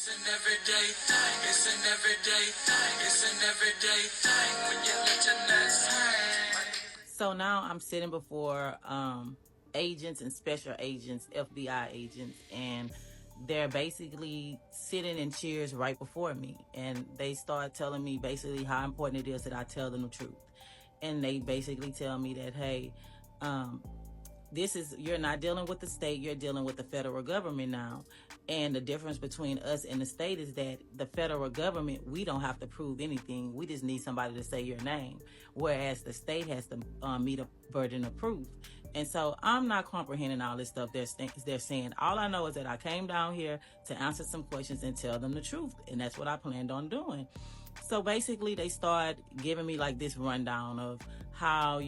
It's an everyday thing. It's an everyday thing. It's an everyday thing when you let your nuts hang. So now I'm sitting before agents and special agents, FBI agents, and they're basically sitting in chairs right before me, and they start telling me basically how important it is that I tell them the truth. And they basically tell me that, hey, you're not dealing with the state, you're dealing with the federal government now. And the difference between us and the state is that the federal government, we don't have to prove anything. We just need somebody to say your name. Whereas the state has to meet a burden of proof. And so I'm not comprehending all this stuff they're saying. All I know is that I came down here to answer some questions and tell them the truth. And that's what I planned on doing. So basically they start giving me like this rundown of how,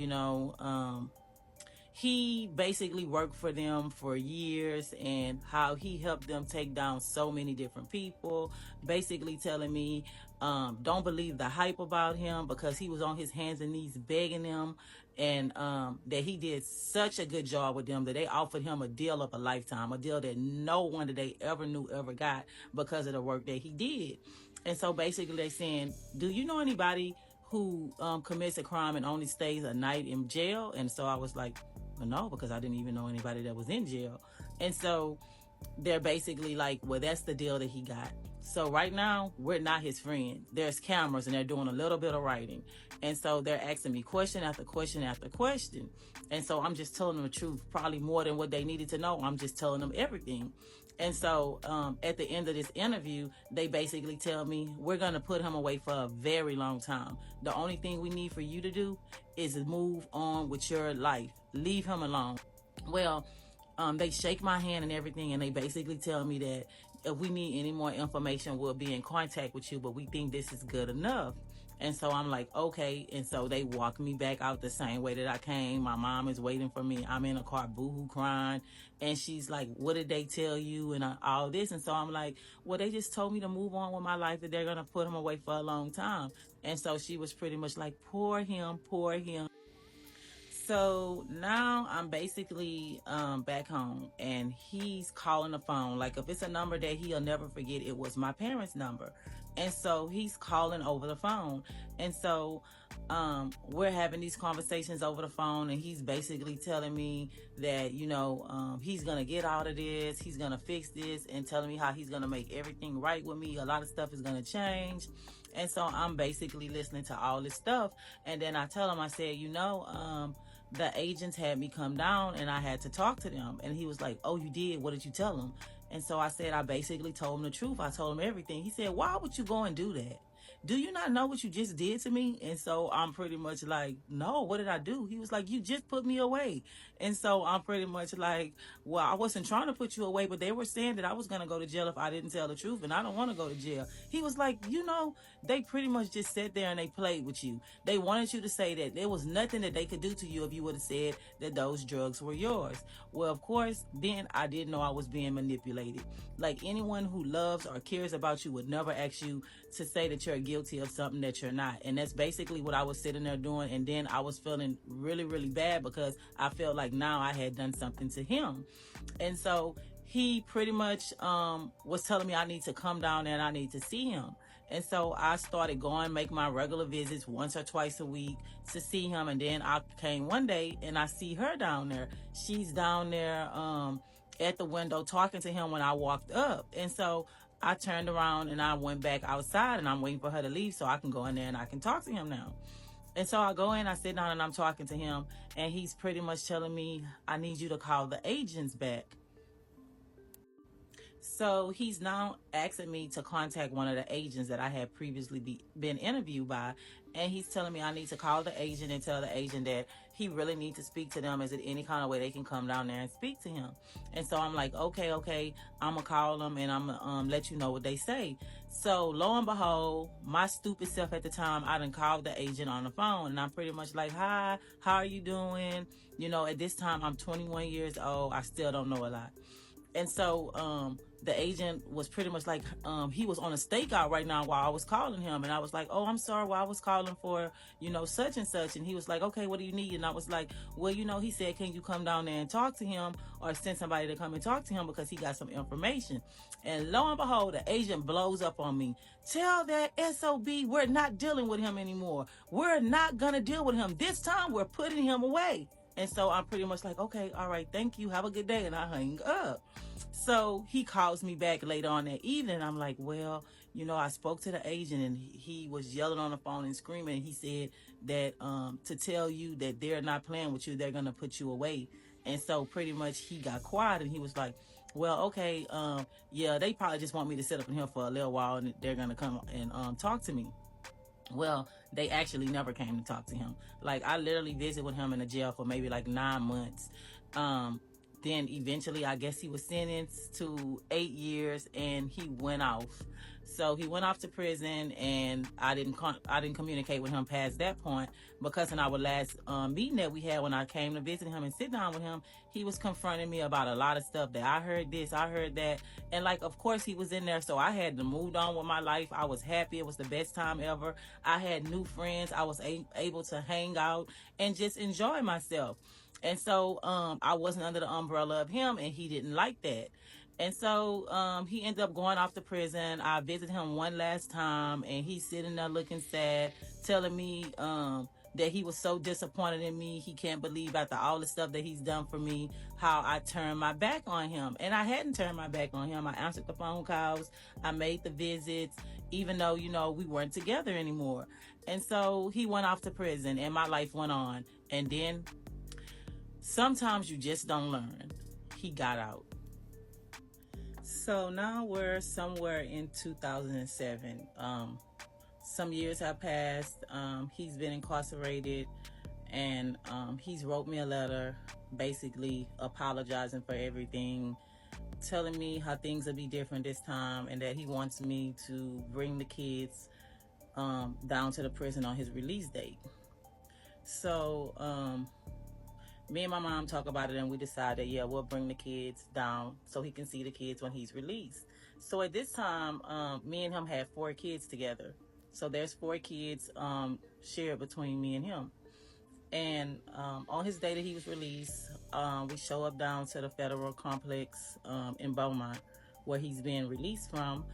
he basically worked for them for years and how he helped them take down so many different people, basically telling me, don't believe the hype about him because he was on his hands and knees begging them, and that he did such a good job with them that they offered him a deal of a lifetime, a deal that no one that they ever knew ever got because of the work that he did. And so basically they saying, do you know anybody who commits a crime and only stays a night in jail? And so I was like, no, because I didn't even know anybody that was in jail. And so they're basically like, well, that's the deal that he got. So right now, we're not his friend. There's cameras and they're doing a little bit of writing. And so they're asking me question after question after question. And so I'm just telling them the truth, probably more than what they needed to know. I'm just telling them everything. And so at the end of this interview, they basically tell me, we're going to put him away for a very long time. The only thing we need for you to do is move on with your life. Leave him alone. Well, they shake my hand and everything, and they basically tell me that if we need any more information, we'll be in contact with you, but we think this is good enough. And so I'm like, okay. And so they walk me back out the same way that I came. My mom is waiting for me. I'm in a car boohoo crying. And she's like, what did they tell you? And all this. And so I'm like, well, they just told me to move on with my life, that they're going to put him away for a long time. And so she was pretty much like, poor him, poor him. So now I'm basically back home, and he's calling the phone. Like, if it's a number that he'll never forget, it was my parents' number. And so he's calling over the phone. And so we're having these conversations over the phone, and he's basically telling me that, he's going to get out of this, he's going to fix this, and telling me how he's going to make everything right with me. A lot of stuff is going to change. And so I'm basically listening to all this stuff. And then I tell him, I said, the agents had me come down and I had to talk to them. And he was like, oh, you did? What did you tell them? And so I said, I basically told him the truth. I told him everything. He said, why would you go and do that? Do you not know what you just did to me? And so I'm pretty much like, no, what did I do? He was like, you just put me away. And so I'm pretty much like, well, I wasn't trying to put you away, but they were saying that I was going to go to jail if I didn't tell the truth, and I don't want to go to jail. He was like, they pretty much just sat there and they played with you. They wanted you to say that there was nothing that they could do to you if you would have said that those drugs were yours. Well, of course, then I didn't know I was being manipulated. Like, anyone who loves or cares about you would never ask you to say that you're guilty of something that you're not. And that's basically what I was sitting there doing. And then I was feeling really, really bad because I felt like now I had done something to him. And so he pretty much was telling me I need to come down there and I need to see him. And so I started going, make my regular visits once or twice a week to see him. And then I came one day and I see her down there. She's down there at the window talking to him when I walked up. And so I turned around and I went back outside, and I'm waiting for her to leave so I can go in there and I can talk to him now. And so I go in, I sit down, and I'm talking to him, and he's pretty much telling me, I need you to call the agents back. So he's now asking me to contact one of the agents that I had previously been interviewed by. And he's telling me I need to call the agent and tell the agent that he really needs to speak to them. Is it any kind of way they can come down there and speak to him? And so I'm like, okay, I'm going to call them and I'm going to let you know what they say. So lo and behold, my stupid self at the time, I done called the agent on the phone, and I'm pretty much like, hi, how are you doing? At this time, I'm 21 years old. I still don't know a lot. And so the agent was pretty much like, he was on a stakeout right now while I was calling him. And I was like, oh, I'm sorry, well, I was calling for, such and such. And he was like, okay, what do you need? And I was like, well, he said, can you come down there and talk to him, or send somebody to come and talk to him because he got some information. And lo and behold, the agent blows up on me. Tell that SOB we're not dealing with him anymore. We're not going to deal with him. This time we're putting him away. And so I'm pretty much like, okay, all right, thank you. Have a good day. And I hang up. So he calls me back later on that evening. I'm like, well, I spoke to the agent, and he was yelling on the phone and screaming. He said that to tell you that they're not playing with you, they're going to put you away. And so pretty much he got quiet, and he was like, well, okay, yeah, they probably just want me to sit up in here for a little while, and they're going to come and talk to me. Well, they actually never came to talk to him. Like, I literally visited with him in the jail for maybe like 9 months. Then eventually, I guess he was sentenced to 8 years, and he went off. So he went off to prison, and I didn't communicate with him past that point, because in our last meeting that we had, when I came to visit him and sit down with him, he was confronting me about a lot of stuff, that I heard this, I heard that. And like, of course he was in there, so I had to move on with my life. I was happy. It was the best time ever. I had new friends. I was able to hang out and just enjoy myself. And so I wasn't under the umbrella of him, and he didn't like that. And so he ended up going off to prison. I visited him one last time, and he's sitting there looking sad, telling me that he was so disappointed in me. He can't believe, after all the stuff that he's done for me, how I turned my back on him. And I hadn't turned my back on him. I answered the phone calls. I made the visits, even though, we weren't together anymore. And so he went off to prison, and my life went on. And then sometimes you just don't learn. He got out. So now we're somewhere in 2007. Some years have passed. He's been incarcerated, and he's wrote me a letter basically apologizing for everything, telling me how things will be different this time, and that he wants me to bring the kids down to the prison on his release date. So me and my mom talk about it, and we decided, yeah, we'll bring the kids down so he can see the kids when he's released. So at this time, me and him had 4 kids together. So there's 4 kids shared between me and him. And on his day that he was released, we show up down to the federal complex in Beaumont, where he's being released from,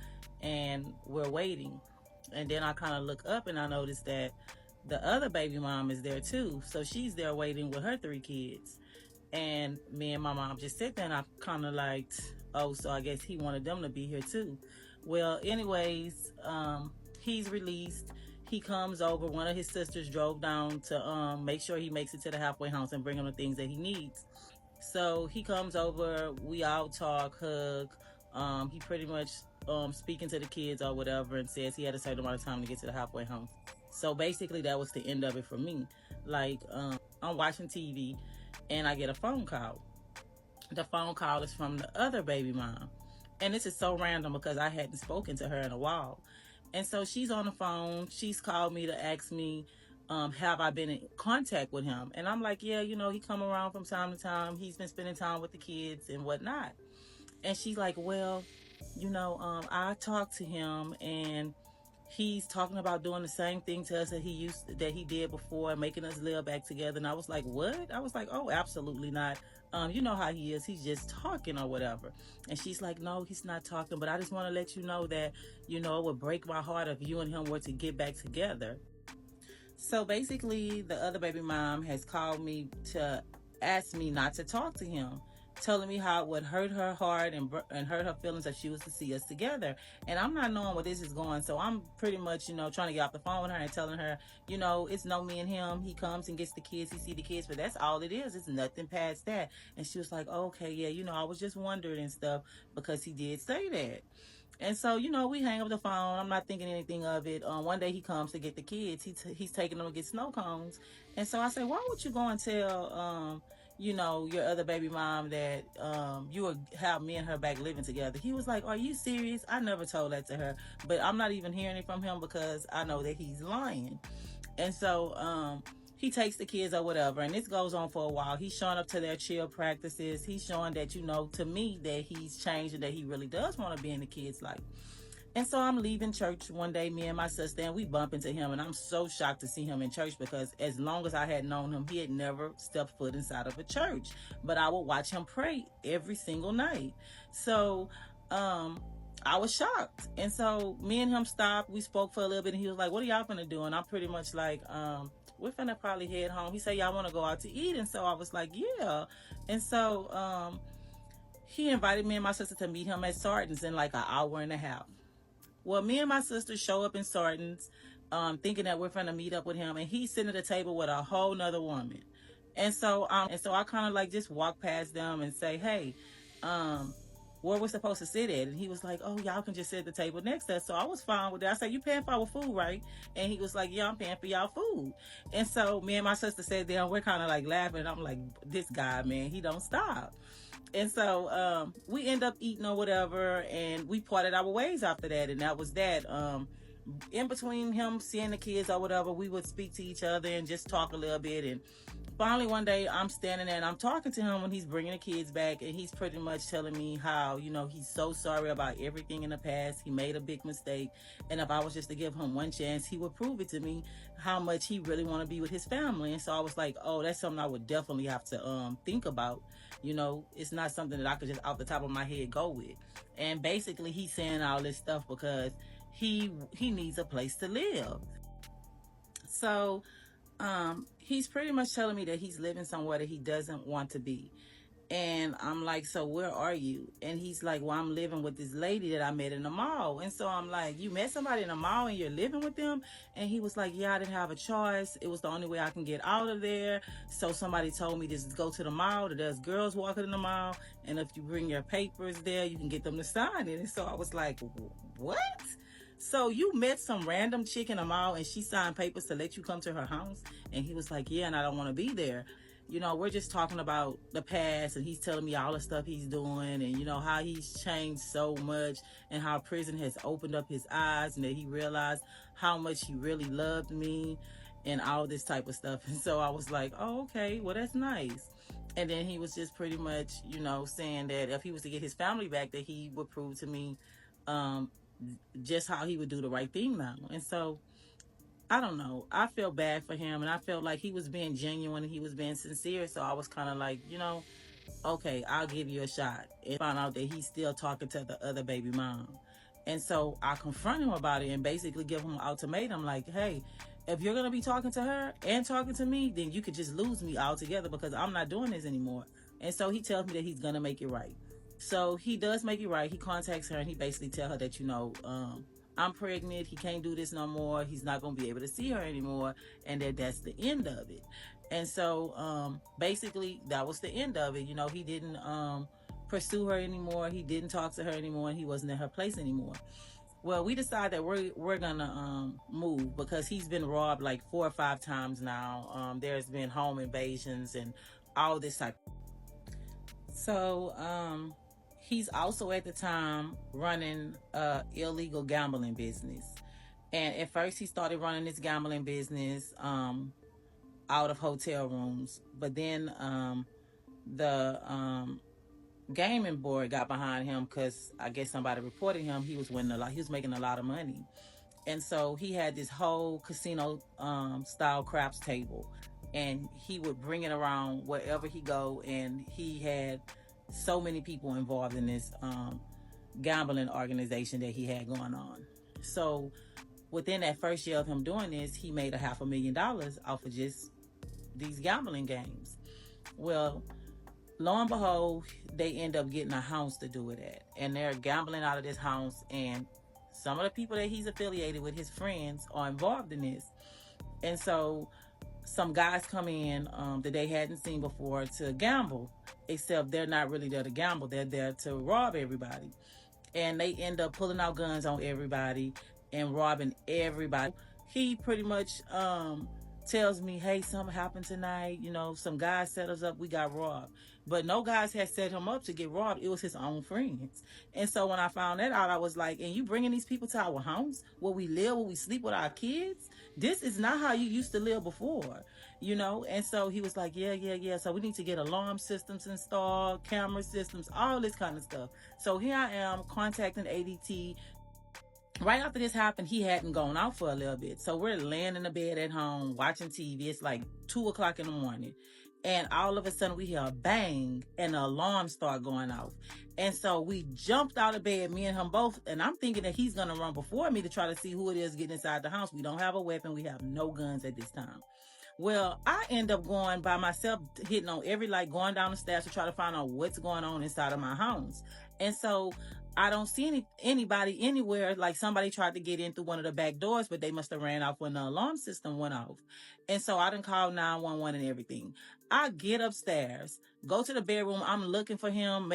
and we're waiting. And then I kind of look up, and I notice that the other baby mom is there too. So she's there waiting with her 3 kids. And me and my mom just sit there, and I kind of like, oh, so I guess he wanted them to be here too. Well, anyways, he's released. He comes over. One of his sisters drove down to make sure he makes it to the halfway house and bring him the things that he needs. So he comes over. We all talk, hug. He pretty much speaking to the kids or whatever, and says he had a certain amount of time to get to the halfway house. So basically that was the end of it for me. Like, I'm watching TV, and I get a phone call. The phone call is from the other baby mom. And this is so random because I hadn't spoken to her in a while. And so she's on the phone. She's called me to ask me, have I been in contact with him? And I'm like, yeah, he come around from time to time. He's been spending time with the kids and whatnot. And she's like, well, I talked to him, and he's talking about doing the same thing to us that he did before, making us live back together. And I was like, what? I was like, oh, absolutely not. You know how he is. He's just talking or whatever. And she's like, no, he's not talking. But I just want to let you know that, it would break my heart if you and him were to get back together. So basically, the other baby mom has called me to ask me not to talk to him, telling me how it would hurt her heart and hurt her feelings if she was to see us together. And I'm not knowing where this is going, so I'm pretty much, trying to get off the phone with her and telling her, it's no me and him. He comes and gets the kids, he see the kids, but that's all it is. It's nothing past that. And she was like, oh, okay, yeah, I was just wondering and stuff, because he did say that. And so, we hang up the phone. I'm not thinking anything of it. One day he comes to get the kids. He's taking them to get snow cones. And so I say, why would you go and tell your other baby mom that you would have me and her back living together? He was like, are you serious? I never told that to her. But I'm not even hearing it from him because I know that he's lying. And so he takes the kids or whatever, and this goes on for a while. He's showing up to their chill practices. He's showing that, to me, that he's changed and that he really does want to be in the kids' life. And so I'm leaving church one day, me and my sister, and we bump into him. And I'm so shocked to see him in church because as long as I had known him, he had never stepped foot inside of a church. But I would watch him pray every single night. So I was shocked. And so me and him stopped. We spoke for a little bit, and he was like, "What are y'all gonna do?" And I'm pretty much like, we're finna probably head home. He said, "Y'all want to go out to eat?" And so I was like, "Yeah." And so he invited me and my sister to meet him at Sarton's in like an hour and a half. Well, me and my sister show up in Sarton's, thinking that we're gonna meet up with him, and he's sitting at a table with a whole nother woman. And so I kind of like just walk past them and say, "Hey, where we're supposed to sit at?" And he was like, "Oh, y'all can just sit at the table next to us." So I was fine with that. I said, "You paying for our food, right?" And he was like, "Yeah, I'm paying for y'all food." And so me and my sister sat there, and we're kind of like laughing. And I'm like, "This guy, man, he don't stop." And so we end up eating or whatever, and we parted our ways after that, and that was that. In between him seeing the kids or whatever, we would speak to each other and just talk a little bit. And finally one day I'm standing there and I'm talking to him when he's bringing the kids back, and he's pretty much telling me how, he's so sorry about everything in the past. He made a big mistake, and if I was just to give him one chance, he would prove it to me how much he really want to be with his family. And so I was like, oh, that's something I would definitely have to think about. It's not something that I could just off the top of my head go with. And basically he's saying all this stuff because he needs a place to live. So he's pretty much telling me that he's living somewhere that he doesn't want to be. And I'm like, "So where are you?" And he's like, "Well, I'm living with this lady that I met in the mall." And so I'm like, "You met somebody in the mall and you're living with them?" And he was like, "Yeah, I didn't have a choice. It was the only way I can get out of there. So somebody told me to just go to the mall. There's girls walking in the mall. And if you bring your papers there, you can get them to sign it." And so I was like, "What? So you met some random chick in the mall and she signed papers to let you come to her house?" And he was like, "Yeah, and I don't want to be there. We're just talking about the past," and he's telling me all the stuff he's doing, and how he's changed so much, and how prison has opened up his eyes, and that he realized how much he really loved me, and all this type of stuff. And so I was like, "Oh, okay, well, that's nice." And then he was just pretty much, saying that if he was to get his family back, that he would prove to me just how he would do the right thing now. And so I don't know. I felt bad for him, and I felt like he was being genuine and he was being sincere. So I was kind of like, okay, I'll give you a shot. And found out that he's still talking to the other baby mom. And so I confront him about it and basically give him an ultimatum like, "Hey, if you're going to be talking to her and talking to me, then you could just lose me altogether because I'm not doing this anymore." And so he tells me that he's going to make it right. So he does make it right. He contacts her and he basically tells her that, I'm pregnant. He can't do this no more. He's not going to be able to see her anymore. And that's the end of it. And so basically that was the end of it. He didn't pursue her anymore. He didn't talk to her anymore. And he wasn't in her place anymore. Well, we decided that we're going to move because he's been robbed like 4 or 5 times now. There's been home invasions and all this type. So he's also at the time running illegal gambling business. And at first he started running this gambling business out of hotel rooms. But then the gaming board got behind him because I guess somebody reported him. He was winning a lot. He was making a lot of money. And so he had this whole casino style craps table. And he would bring it around wherever he go. And he had so many people involved in this gambling organization that he had going on. So within that first year of him doing this, he made $500,000 off of just these gambling games. Well, lo and behold, they end up getting a house to do it at. And they're gambling out of this house. And some of the people that he's affiliated with, his friends, are involved in this. And so some guys come in that they hadn't seen before to gamble, except they're not really there to gamble. They're there to rob everybody. And they end up pulling out guns on everybody and robbing everybody. He pretty much tells me, hey, something happened tonight. You know, some guys set us up. We got robbed. But no guys had set him up to get robbed. It was his own friends. And so when I found that out, I was like, and you bringing these people to our homes where we live, where we sleep with our kids? This is not how you used to live before, you know? And so he was like, yeah. So we need to get alarm systems installed, camera systems, all this kind of stuff. So here I am contacting ADT. Right after this happened, he hadn't gone out for a little bit. So we're laying in the bed at home watching TV. It's like 2 o'clock in the morning. And all of a sudden we hear a bang and the alarm start going off. And so we jumped out of bed, me and him both. And I'm thinking that he's going to run before me to try to see who it is getting inside the house. We don't have a weapon. We have no guns at this time. Well, I end up going by myself, hitting on every light, going down the stairs to try to find out what's going on inside of my house. And so I don't see anybody anywhere. Like somebody tried to get in through one of the back doors, but they must have ran off when the alarm system went off. And so I done called 911 and everything. I get upstairs, go to the bedroom. I'm looking for him,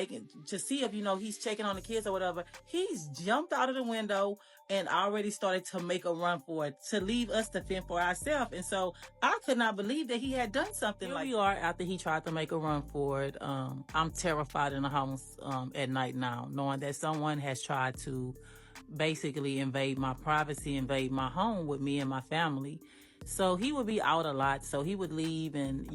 to see if, he's checking on the kids or whatever. He's jumped out of the window and already started to make a run for it, to leave us to fend for ourselves. And so I could not believe that he had done something like that. Here we are after he tried to make a run for it. I'm terrified in the house at night now, knowing that someone has tried to basically invade my privacy, invade my home with me and my family. So he would be out a lot. So he would leave and,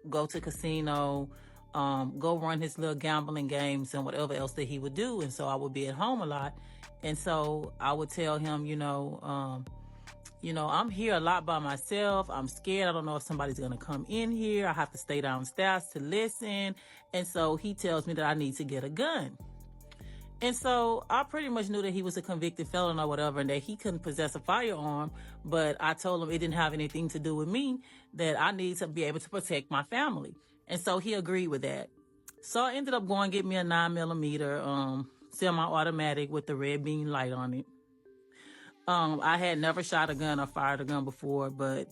go to casino, go run his little gambling games and whatever else that he would do. And so I would be at home a lot. And so I would tell him, I'm here a lot by myself. I'm scared. I don't know if somebody's going to come in here. I have to stay downstairs to listen. And so he tells me that I need to get a gun. And so I pretty much knew that he was a convicted felon or whatever, and that he couldn't possess a firearm. But I told him it didn't have anything to do with me, that I need to be able to protect my family. And so he agreed with that. So I ended up going to get me a 9mm semi-automatic with the red beam light on it. I had never shot a gun or fired a gun before, but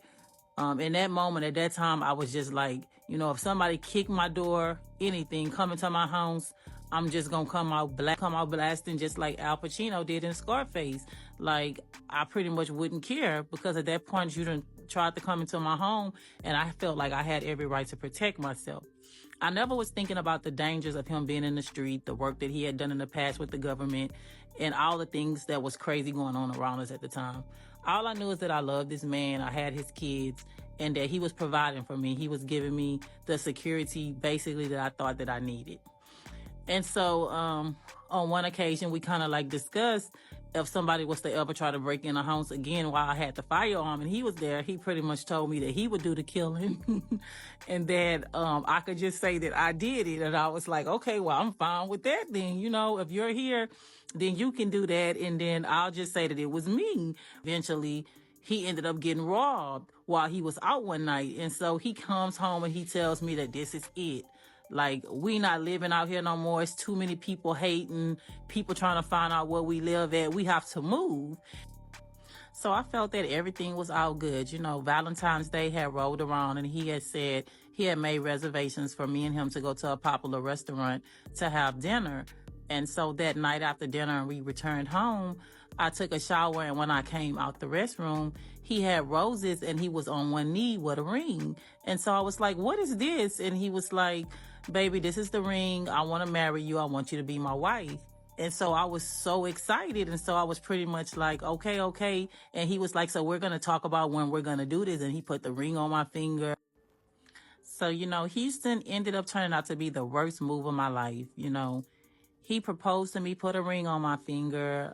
in that moment, at that time, I was just like, if somebody kicked my door, anything, come into my house, I'm just gonna come out blasting just like Al Pacino did in Scarface. Like, I pretty much wouldn't care, because at that point you done tried to come into my home, and I felt like I had every right to protect myself. I never was thinking about the dangers of him being in the street, the work that he had done in the past with the government, and all the things that was crazy going on around us at the time. All I knew is that I loved this man, I had his kids, and that he was providing for me. He was giving me the security, basically, that I thought that I needed. And so on one occasion, we kind of discussed if somebody was to ever try to break in a house again while I had the firearm and he was there. He pretty much told me that he would do the killing and that I could just say that I did it. And I was like, okay, well, I'm fine with that then. If you're here, then you can do that. And then I'll just say that it was me. Eventually, he ended up getting robbed while he was out one night. And so he comes home and he tells me that this is it. Like, we not living out here no more. It's too many people hating, people trying to find out where we live at. We have to move. So I felt that everything was all good. Valentine's Day had rolled around and he had said he had made reservations for me and him to go to a popular restaurant to have dinner. And so that night after dinner and we returned home, I took a shower, and when I came out the restroom, he had roses and he was on one knee with a ring. And so I was like, what is this? And he was like, baby, this is the ring. I want to marry you. I want you to be my wife. And so I was so excited. And so I was pretty much like, okay. And he was like, so we're going to talk about when we're going to do this. And he put the ring on my finger. So, Houston ended up turning out to be the worst move of my life. He proposed to me, put a ring on my finger.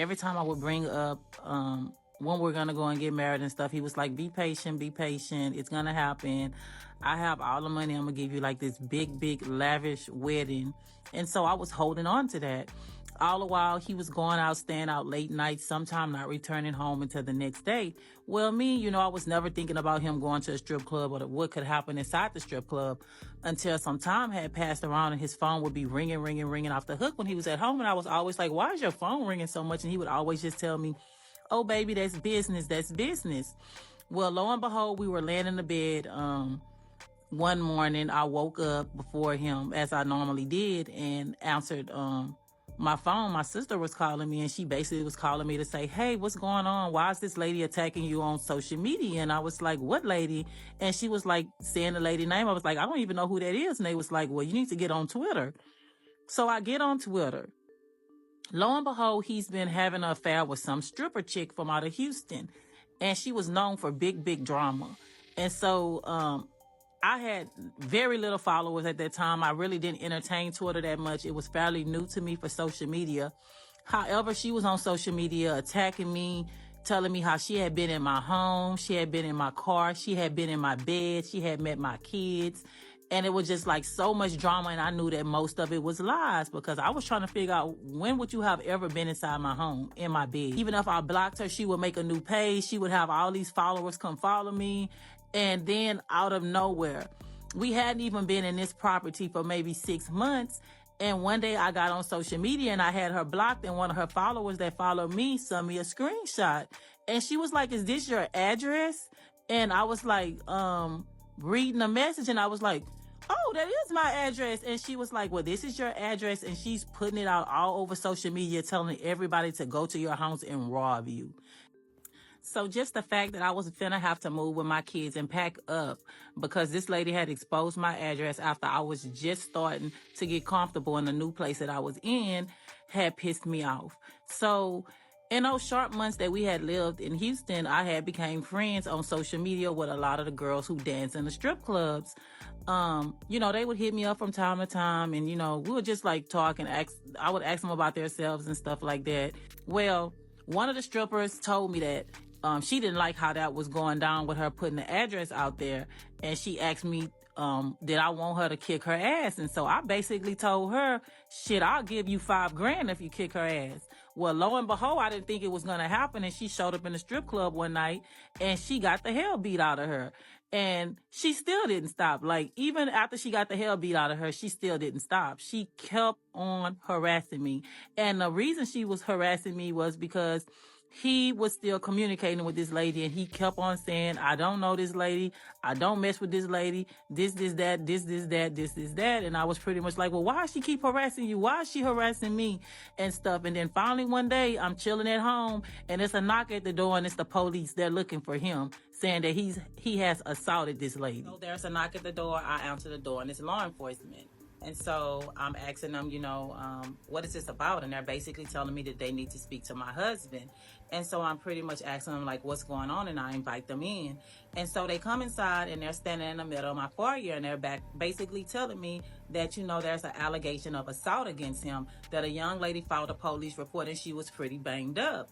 Every time I would bring up when we're going to go and get married and stuff, he was like, be patient. It's going to happen. I have all the money. I'm going to give you this big, lavish wedding. And so I was holding on to that. All the while, he was going out, staying out late nights, sometime not returning home until the next day. Well, me, I was never thinking about him going to a strip club or what could happen inside the strip club until some time had passed around and his phone would be ringing off the hook when he was at home. And I was always like, why is your phone ringing so much? And he would always just tell me, oh, baby, that's business. Well, lo and behold, we were laying in the bed. One morning, I woke up before him, as I normally did, and answered my phone, my sister was calling me, and she basically was calling me to say, hey, what's going on? Why is this lady attacking you on social media? And I was like, what lady? And she was like saying the lady name. I was like, I don't even know who that is. And they was like, well, you need to get on Twitter. So I get on Twitter. Lo and behold, he's been having an affair with some stripper chick from out of Houston. And she was known for big drama. And so I had very little followers at that time. I really didn't entertain Twitter that much. It was fairly new to me for social media. However, she was on social media attacking me, telling me how she had been in my home, she had been in my car, she had been in my bed, she had met my kids. And it was just like so much drama, and I knew that most of it was lies, because I was trying to figure out, when would you have ever been inside my home, in my bed? Even if I blocked her, she would make a new page. She would have all these followers come follow me. And then out of nowhere, we hadn't even been in this property for maybe 6 months. And one day I got on social media and I had her blocked, and one of her followers that followed me sent me a screenshot. And she was like, is this your address? And I was like, reading the message, and I was like, oh, that is my address. And she was like, well, this is your address. And she's putting it out all over social media, telling everybody to go to your house and rob you. So just the fact that I was finna have to move with my kids and pack up because this lady had exposed my address after I was just starting to get comfortable in the new place that I was in had pissed me off. So in those short months that we had lived in Houston, I had became friends on social media with a lot of the girls who dance in the strip clubs. They would hit me up from time to time, and, we would just like talk and I would ask them about themselves and stuff like that. Well, one of the strippers told me that she didn't like how that was going down with her putting the address out there. And she asked me, did I want her to kick her ass? And so I basically told her, shit, I'll give you $5,000 if you kick her ass. Well, lo and behold, I didn't think it was going to happen. And she showed up in the strip club one night and she got the hell beat out of her. And she still didn't stop. Like, even after she got the hell beat out of her, she still didn't stop. She kept on harassing me. And the reason she was harassing me was because he was still communicating with this lady, and he kept on saying, I don't know this lady. I don't mess with this lady. This, that, this, that. And I was pretty much like, well, why does she keep harassing you? Why is she harassing me and stuff? And then finally one day I'm chilling at home and it's a knock at the door, and it's the police. They're looking for him, saying that he has assaulted this lady. So there's a knock at the door. I answer the door, and it's law enforcement. And so I'm asking them, what is this about? And they're basically telling me that they need to speak to my husband. And so I'm pretty much asking them, like, what's going on? And I invite them in. And so they come inside, and they're standing in the middle of my foyer, and they're back basically telling me that, there's an allegation of assault against him, that a young lady filed a police report and she was pretty banged up.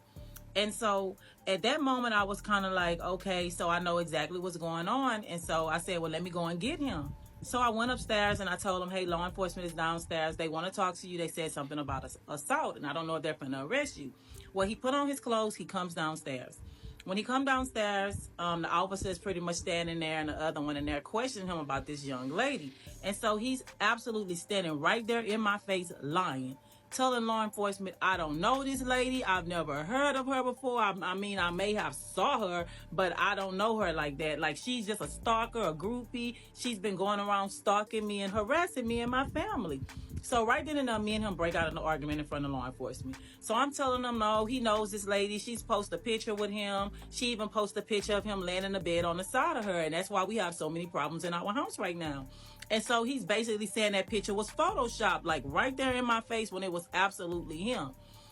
And so at that moment, I was kind of like, okay, so I know exactly what's going on. And so I said, well, let me go and get him. So I went upstairs and I told them, hey, law enforcement is downstairs. They want to talk to you. They said something about assault, and I don't know if they're going to arrest you. Well, he put on his clothes. He comes downstairs. When he come downstairs, the officer is pretty much standing there, and the other one, and they're questioning him about this young lady. And so he's absolutely standing right there in my face, lying, telling law enforcement, I don't know this lady. I've never heard of her before. I mean, I may have saw her, but I don't know her like that. Like, she's just a stalker, a groupie. She's been going around stalking me and harassing me and my family. So right then and there, me and him break out in an argument in front of law enforcement. So I'm telling him, no, he knows this lady. She's posted a picture with him. She even posted a picture of him laying in the bed on the side of her. And that's why we have so many problems in our house right now. And so he's basically saying that picture was photoshopped, like right there in my face, when it was absolutely him.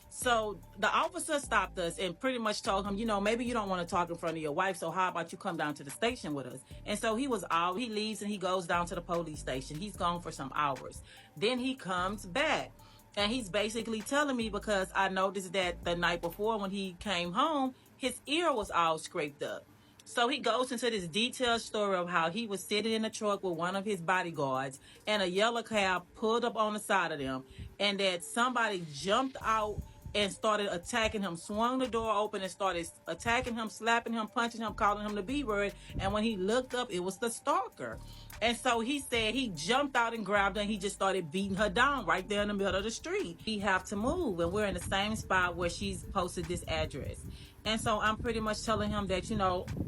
So the officer stopped us and pretty much told him, maybe you don't want to talk in front of your wife, so how about you come down to the station with us? And so he leaves and he goes down to the police station. He's gone for some hours. Then he comes back. And he's basically telling me, because I noticed that the night before when he came home, his ear was all scraped up. So he goes into this detailed story of how he was sitting in a truck with one of his bodyguards, and a yellow cab pulled up on the side of them, and that somebody jumped out and started attacking him, swung the door open and started attacking him, slapping him, punching him, calling him the B-word. And when he looked up, it was the stalker. And so he said he jumped out and grabbed her, and he just started beating her down right there in the middle of the street. He have to move, and we're in the same spot where she's posted this address. And so I'm pretty much telling him that,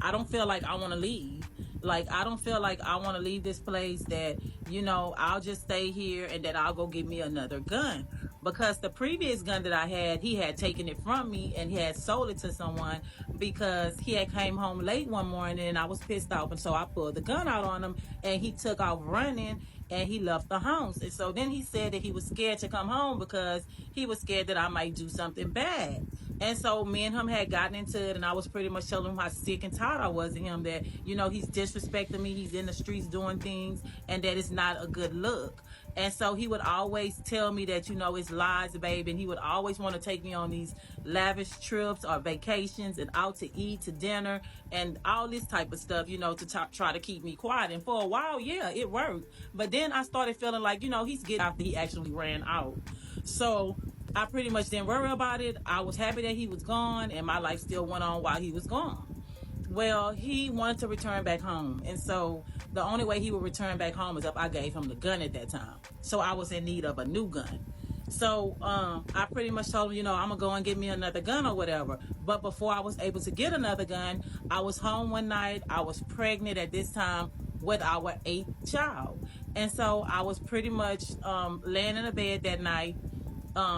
I don't feel like I want to leave. Like, I don't feel like I want to leave this place, that, I'll just stay here and that I'll go get me another gun. because the previous gun that I had, he had taken it from me and he had sold it to someone because he had came home late one morning and I was pissed off. And so I pulled the gun out on him and he took off running and he left the house. And so then he said that he was scared to come home because he was scared that I might do something bad. And so me and him had gotten into it, and I was pretty much telling him how sick and tired I was of him, that, you know, he's disrespecting me, he's in the streets doing things, and that it's not a good look. And so he would always tell me that, you know, it's lies, baby, and he would always want to take me on these lavish trips or vacations and out to eat, to dinner, and all this type of stuff, you know, to try to keep me quiet. And for a while, yeah, it worked. But then I started feeling like, you know, he's getting after he actually ran out. So I pretty much didn't worry about it. I was happy that he was gone, and my life still went on while he was gone. Well, he wanted to return back home, and so the only way he would return back home is if I gave him the gun at that time. So I was in need of a new gun. So I pretty much told him, you know, I'm gonna go and get me another gun or whatever. But before I was able to get another gun, I was home one night. I was pregnant at this time with our 8th child, and so I was pretty much laying in a bed that night.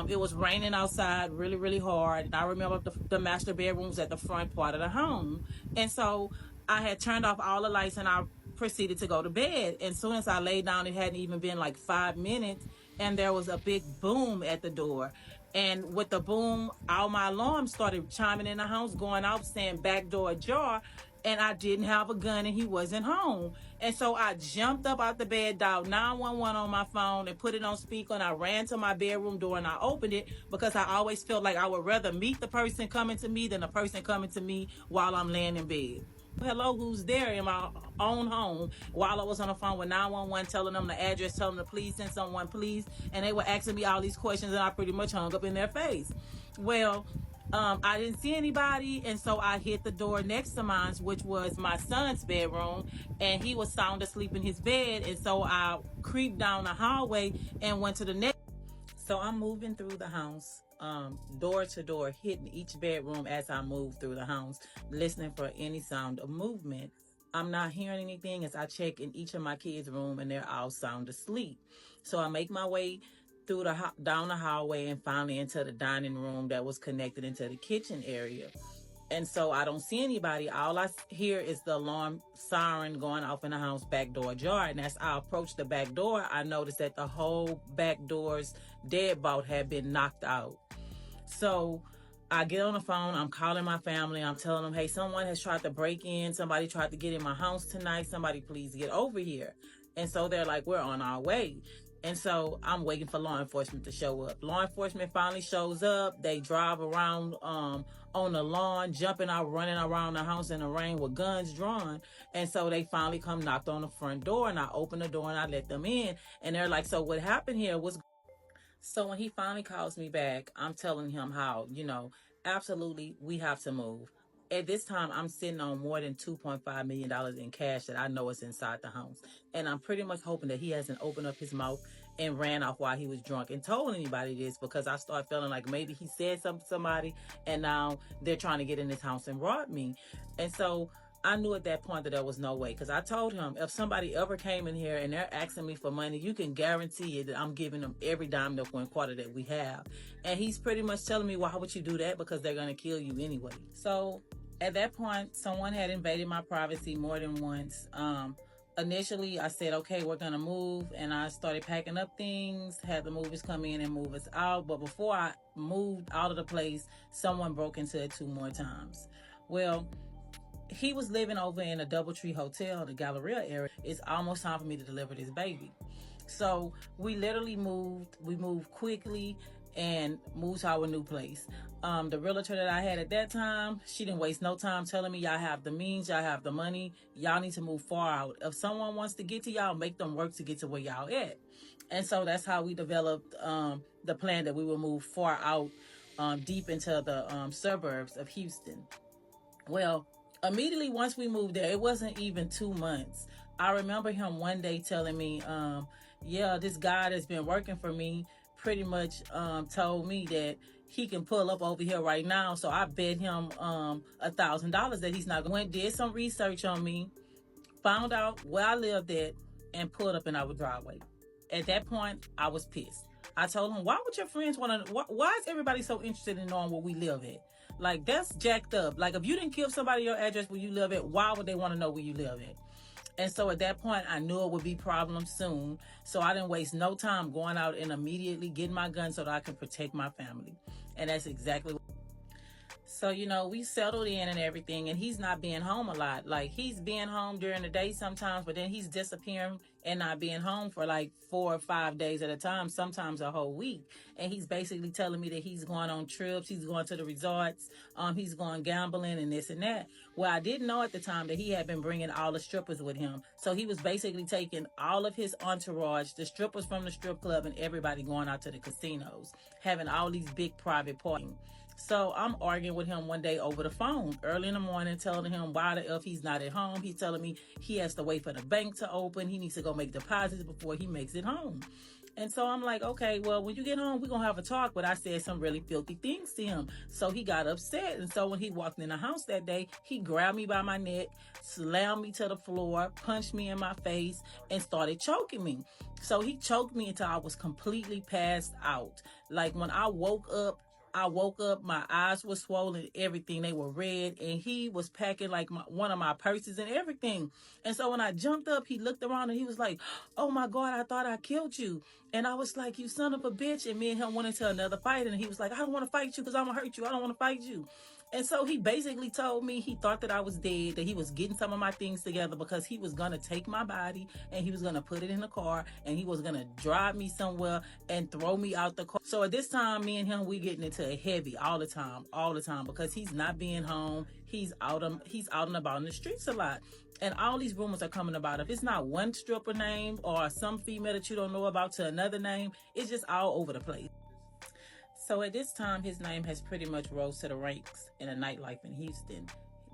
It was raining outside really, really hard. I remember the master bedrooms at the front part of the home. And so I had turned off all the lights and I proceeded to go to bed. And as soon as I laid down, it hadn't even been like 5 minutes, and there was a big boom at the door. And with the boom, all my alarms started chiming in the house, going off, saying back door ajar. And I didn't have a gun and he wasn't home. And so I jumped up out the bed, dialed 911 on my phone and put it on speaker, and I ran to my bedroom door and I opened it because I always felt like I would rather meet the person coming to me than the person coming to me while I'm laying in bed. Hello, who's there in my own home, while I was on the phone with 911 telling them the address, telling them to please send someone, please. And they were asking me all these questions and I pretty much hung up in their face. Well, I didn't see anybody, and so I hit the door next to mine, which was my son's bedroom, and he was sound asleep in his bed. And so I creeped down the hallway and went to the next. So I'm moving through the house, door to door, hitting each bedroom as I move through the house, listening for any sound of movement. I'm not hearing anything as I check in each of my kids' room, and they're all sound asleep. So I make my way through down the hallway and finally into the dining room that was connected into the kitchen area. And so I don't see anybody. All I hear is the alarm siren going off in the house, back door ajar. And as I approach the back door, I noticed that the whole back door's deadbolt had been knocked out. So I get on the phone, I'm calling my family, I'm telling them, hey, someone has tried to break in, somebody tried to get in my house tonight, somebody please get over here. And so they're like, we're on our way. And so I'm waiting for law enforcement to show up. Law enforcement finally shows up. They drive around on the lawn, jumping out, running around the house in the rain with guns drawn. And so they finally come knocked on the front door, and I open the door and I let them in. And they're like, so what happened here was... So when he finally calls me back, I'm telling him how, you know, absolutely we have to move. At this time, I'm sitting on more than $2.5 million in cash that I know is inside the house. And I'm pretty much hoping that he hasn't opened up his mouth and ran off while he was drunk and told anybody this, because I start feeling like maybe he said something to somebody and now they're trying to get in his house and rob me. And so I knew at that point that there was no way, because I told him if somebody ever came in here and they're asking me for money, you can guarantee it that I'm giving them every dime, nickel, and quarter that we have. And he's pretty much telling me, why would you do that? Because they're going to kill you anyway. So at that point, someone had invaded my privacy more than once. Initially, I said, okay, we're going to move. And I started packing up things, had the movers come in and move us out. But before I moved out of the place, someone broke into it 2 more times. Well, he was living over in a DoubleTree hotel, the Galleria area. It's almost time for me to deliver this baby. So we literally moved. We moved quickly and moved to our new place. The realtor that I had at that time, she didn't waste no time telling me, y'all have the means, y'all have the money, y'all need to move far out. If someone wants to get to y'all, make them work to get to where y'all at. And so that's how we developed the plan that we would move far out, deep into the suburbs of Houston. Well, immediately once we moved there, it wasn't even 2 months. I remember him one day telling me, yeah, this guy that's been working for me pretty much told me that he can pull up over here right now. So I bet him $1,000 that he's not going. Did some research on me, found out where I lived at, and pulled up in our driveway. At that point, I was pissed. I told him, why would your friends want to, why is everybody so interested in knowing where we live at? Like, that's jacked up. Like, if you didn't give somebody your address where you live at, why would they want to know where you live at? And so at that point, I knew it would be problems soon. So I didn't waste no time going out and immediately getting my gun so that I can protect my family. And that's exactly what. So, we settled in and everything, and he's not being home a lot. Like, he's being home during the day sometimes, but then he's disappearing and not being home for like 4 or 5 days at a time, sometimes a whole week. And he's basically telling me that he's going on trips, he's going to the resorts, he's going gambling and this and that. Well, I didn't know at the time that he had been bringing all the strippers with him. So he was basically taking all of his entourage, the strippers from the strip club, and everybody going out to the casinos, having all these big private parties. So I'm arguing with him one day over the phone early in the morning, telling him why the F he's not at home. He's telling me he has to wait for the bank to open. He needs to go make deposits before he makes it home. And so I'm like, okay, well, when you get home, we're going to have a talk. But I said some really filthy things to him. So he got upset. And so when he walked in the house that day, he grabbed me by my neck, slammed me to the floor, punched me in my face, and started choking me. So he choked me until I was completely passed out. Like, when I woke up, my eyes were swollen, everything. They were red, and he was packing like one of my purses and everything. And so when I jumped up, he looked around and he was like, oh my God, I thought I killed you. And I was like, you son of a bitch. And me and him went into another fight, and he was like, I don't want to fight you because I'm going to hurt you. I don't want to fight you. And so he basically told me he thought that I was dead, that he was getting some of my things together because he was going to take my body and he was going to put it in the car and he was going to drive me somewhere and throw me out the car. So at this time, me and him, we getting into a heavy all the time, because he's not being home. He's out and about in the streets a lot. And all these rumors are coming about. If it's not one stripper name or some female that you don't know about to another name, it's just all over the place. So at this time, his name has pretty much rose to the ranks in the nightlife in Houston.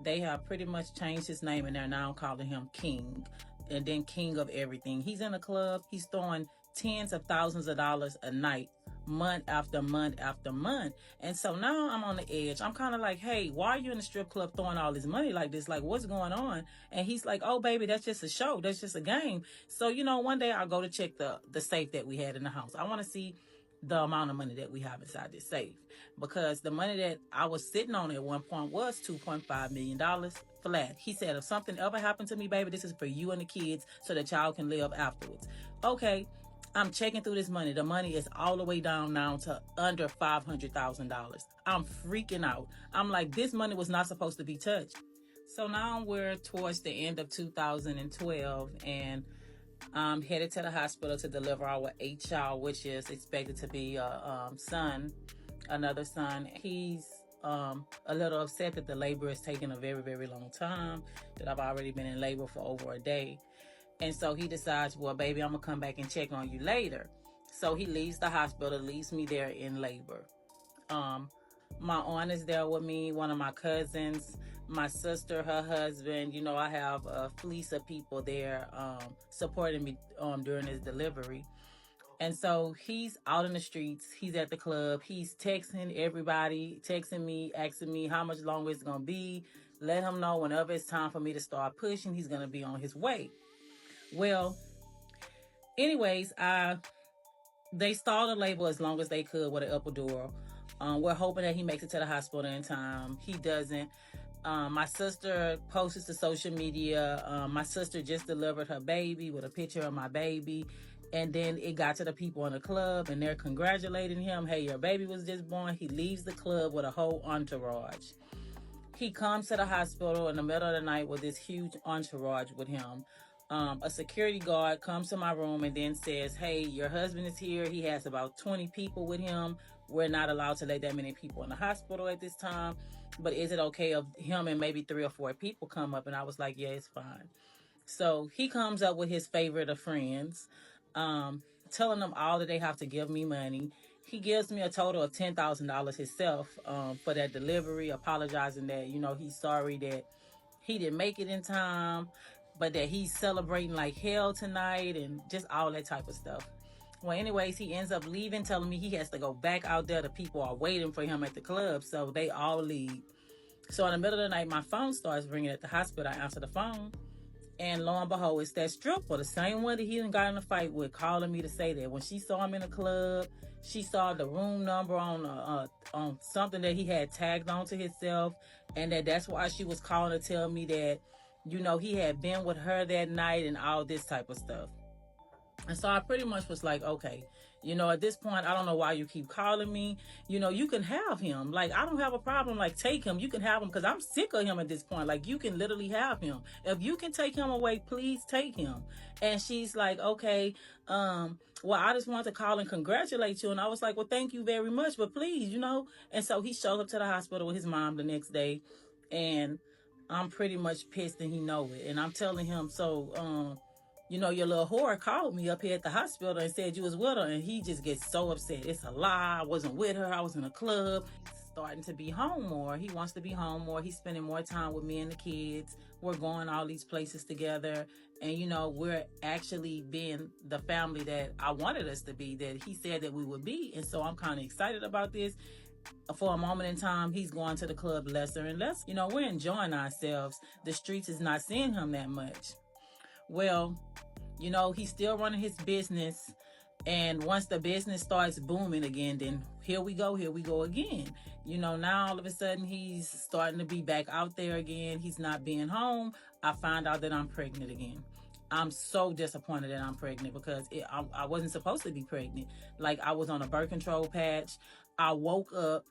They have pretty much changed his name, and they're now calling him King, and then King of everything. He's in a club. He's throwing tens of thousands of dollars a night, month after month after month. And so now I'm on the edge. I'm kind of like, hey, why are you in the strip club throwing all this money like this? Like, what's going on? And he's like, oh, baby, that's just a show. That's just a game. So, one day I'll go to check the safe that we had in the house. I want to see the amount of money that we have inside this safe, because the money that I was sitting on at one point was $2.5 million flat. He said, if something ever happened to me, baby, this is for you and the kids so that y'all can live afterwards. Okay, I'm checking through this money. The money is all the way down now to under $500,000. I'm freaking out. I'm like, this money was not supposed to be touched. So now we're towards the end of 2012, and I'm headed to the hospital to deliver our 8th child, which is expected to be a son, another son. He's a little upset that the labor is taking a very, very long time, that I've already been in labor for over a day. And so he decides, well, baby, I'm going to come back and check on you later. So he leaves the hospital, leaves me there in labor. My aunt is there with me, one of my cousins, my sister, her husband. I have a fleece of people there supporting me during this delivery. And so he's out in the streets. He's at the club. He's texting everybody, texting me, asking me how much longer it's going to be. Let him know whenever it's time for me to start pushing, he's going to be on his way. Well, anyways, they stalled the label as long as they could with an epidural. We're hoping that he makes it to the hospital in time. He doesn't. My sister posts to social media. My sister just delivered her baby with a picture of my baby. And then it got to the people in the club, and they're congratulating him. Hey, your baby was just born. He leaves the club with a whole entourage. He comes to the hospital in the middle of the night with this huge entourage with him. A security guard comes to my room and then says, hey, your husband is here. He has about 20 people with him. We're not allowed to let that many people in the hospital at this time. But is it okay if him and maybe 3 or 4 people come up? And I was like, yeah, it's fine. So he comes up with his favorite of friends, telling them all that they have to give me money. He gives me a total of $10,000 himself for that delivery, apologizing that, he's sorry that he didn't make it in time, but that he's celebrating like hell tonight and just all that type of stuff. Well, anyways, he ends up leaving, telling me he has to go back out there. The people are waiting for him at the club, so they all leave. So in the middle of the night, my phone starts ringing at the hospital. I answer the phone, And lo and behold, it's that stripper, the same one that he done got in a fight with, calling me to say that when she saw him in the club, she saw the room number on something that he had tagged onto himself, and that's why she was calling to tell me that, he had been with her that night and all this type of stuff. And so I pretty much was like, okay, at this point, I don't know why you keep calling me. You can have him. Like, I don't have a problem. Like, take him. You can have him because I'm sick of him at this point. Like, you can literally have him. If you can take him away, please take him. And she's like, okay, well, I just want to call and congratulate you. And I was like, well, thank you very much, but please, And so he showed up to the hospital with his mom the next day. And I'm pretty much pissed and he know it. And I'm telling him, so, your little whore called me up here at the hospital and said you was with her, and he just gets so upset. It's a lie. I wasn't with her. I was in a club. He's starting to be home more. He wants to be home more. He's spending more time with me and the kids. We're going all these places together. And, we're actually being the family that I wanted us to be, that he said that we would be. And so I'm kind of excited about this. For a moment in time, he's going to the club lesser and less. We're enjoying ourselves. The streets is not seeing him that much. Well, he's still running his business. And once the business starts booming again, then here we go again. Now all of a sudden he's starting to be back out there again. He's not being home. I find out that I'm pregnant again. I'm so disappointed that I'm pregnant because I wasn't supposed to be pregnant. Like, I was on a birth control patch. I woke up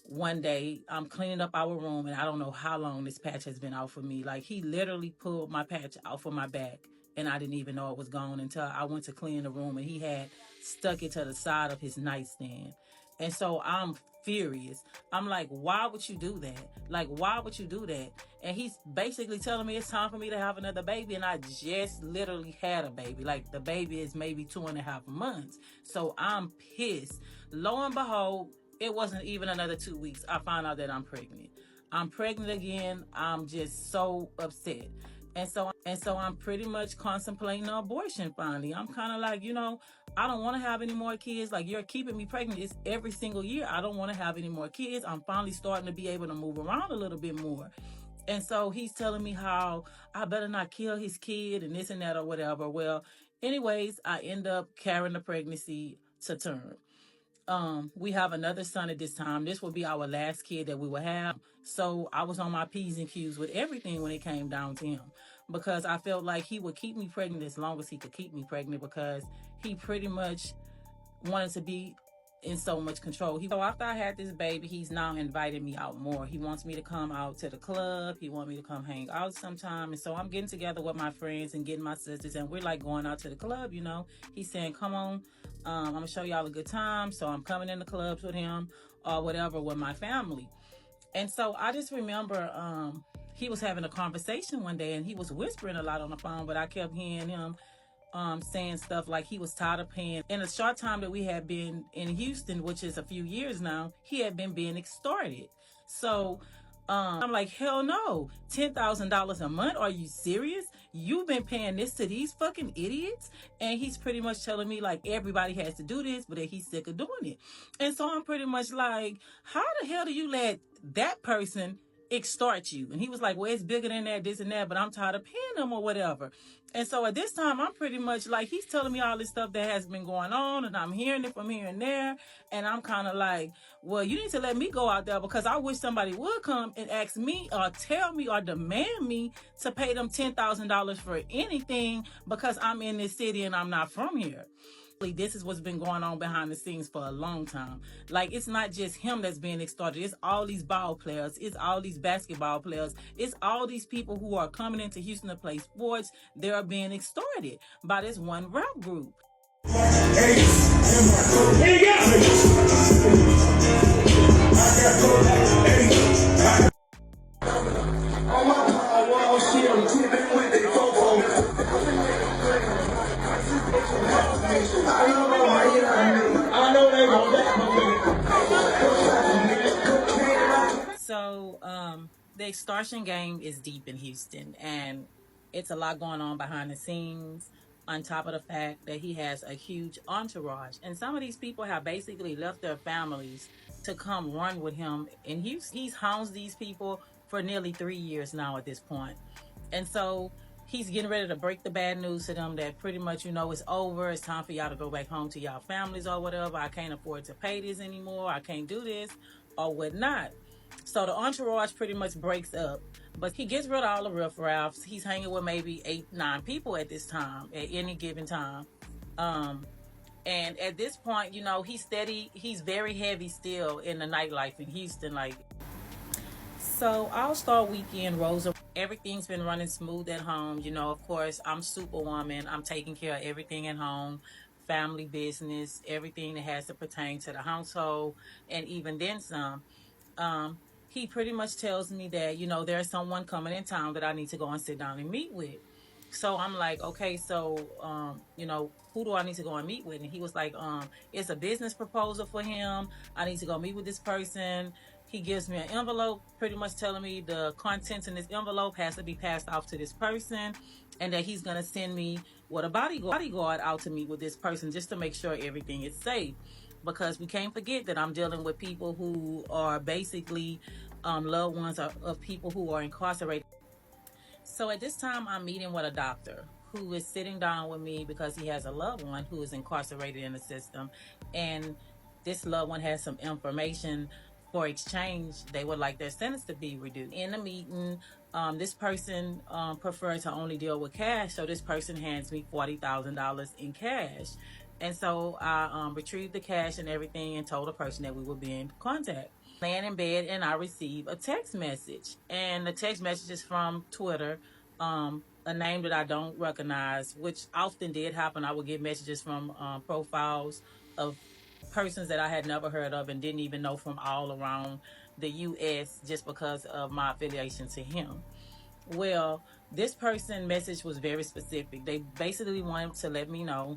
one day, I'm cleaning up our room, and I don't know how long this patch has been out for me. Like, he literally pulled my patch out for my back, and I didn't even know it was gone until I went to clean the room, and he had stuck it to the side of his nightstand. And so I'm furious. I'm like, why would you do that? Like, why would you do that? And he's basically telling me it's time for me to have another baby, and I just literally had a baby. Like, the baby is maybe 2.5 months. So I'm pissed. Lo and behold, it wasn't even another 2 weeks. I found out that I'm pregnant. I'm pregnant again. I'm just so upset. And so I'm pretty much contemplating an abortion finally. I'm kind of like, I don't want to have any more kids. Like, you're keeping me pregnant. It's every single year. I don't want to have any more kids. I'm finally starting to be able to move around a little bit more. And so he's telling me how I better not kill his kid and this and that or whatever. Well, anyways, I end up carrying the pregnancy to term. We have another son at this time. This will be our last kid that we will have. So I was on my P's and Q's with everything when it came down to him, because I felt like he would keep me pregnant as long as he could keep me pregnant, because he pretty much wanted to be in so much control. So after I had this baby, he's now inviting me out more. He wants me to come out to the club. He wants me to come hang out sometime. And so I'm getting together with my friends and getting my sisters, and we're like going out to the club, He's saying, come on, I'm going to show y'all a good time. So I'm coming in the clubs with him or whatever with my family. And so I just remember he was having a conversation one day, and he was whispering a lot on the phone, but I kept hearing him saying stuff like he was tired of paying. In a short time that we had been in Houston, which is a few years now, he had been being extorted. So I'm like, hell no, $10,000 a month? Are you serious? You've been paying this to these fucking idiots? And he's pretty much telling me like everybody has to do this, but that he's sick of doing it. And so I'm pretty much like, how the hell do you let that person extort you? And he was like, well, it's bigger than that, this and that, but I'm tired of paying them or whatever. And so at this time, I'm pretty much like, he's telling me all this stuff that has been going on, and I'm hearing it from here and there. And I'm kind of like, well, you need to let me go out there, because I wish somebody would come and ask me or tell me or demand me to pay them $10,000 for anything, because I'm in this city and I'm not from here. This is what's been going on behind the scenes for a long time. Like, it's not just him that's being extorted. It's all these ball players. It's all these basketball players. It's all these people who are coming into Houston to play sports. They're being extorted by this one rap group. So the extortion game is deep in Houston, and it's a lot going on behind the scenes, on top of the fact that he has a huge entourage. And some of these people have basically left their families to come run with him in Houston. He's housed these people for nearly 3 years now at this point. And so he's getting ready to break the bad news to them that pretty much, it's over. It's time for y'all to go back home to y'all families or whatever. I can't afford to pay this anymore. I can't do this or whatnot. So the entourage pretty much breaks up. But he gets rid of all the riffraffs. He's hanging with maybe 8, 9 people at this time, at any given time. And at this point, he's steady. He's very heavy still in the nightlife in Houston. So All-Star Weekend rolls around. Everything's been running smooth at home. Of course, I'm Superwoman. I'm taking care of everything at home, family business, everything that has to pertain to the household, and even then some. He pretty much tells me that, there's someone coming in town that I need to go and sit down and meet with. So I'm like, okay, so, who do I need to go and meet with? And he was like, it's a business proposal for him. I need to go meet with this person. He gives me an envelope, pretty much telling me the contents in this envelope has to be passed off to this person, and that he's going to send me with a bodyguard out to meet with this person just to make sure everything is safe. Because we can't forget that I'm dealing with people who are basically loved ones of people who are incarcerated. So at this time, I'm meeting with a doctor who is sitting down with me because he has a loved one who is incarcerated in the system. And this loved one has some information for exchange. They would like their sentence to be reduced. In the meeting, this person prefers to only deal with cash. So this person hands me $40,000 in cash. And so I retrieved the cash and everything and told the person that we would be in contact. Laying in bed and I receive a text message. And the text message is from Twitter, a name that I don't recognize, which often did happen. I would get messages from profiles of persons that I had never heard of and didn't even know from all around the U.S. just because of my affiliation to him. Well, this person message was very specific. They basically wanted to let me know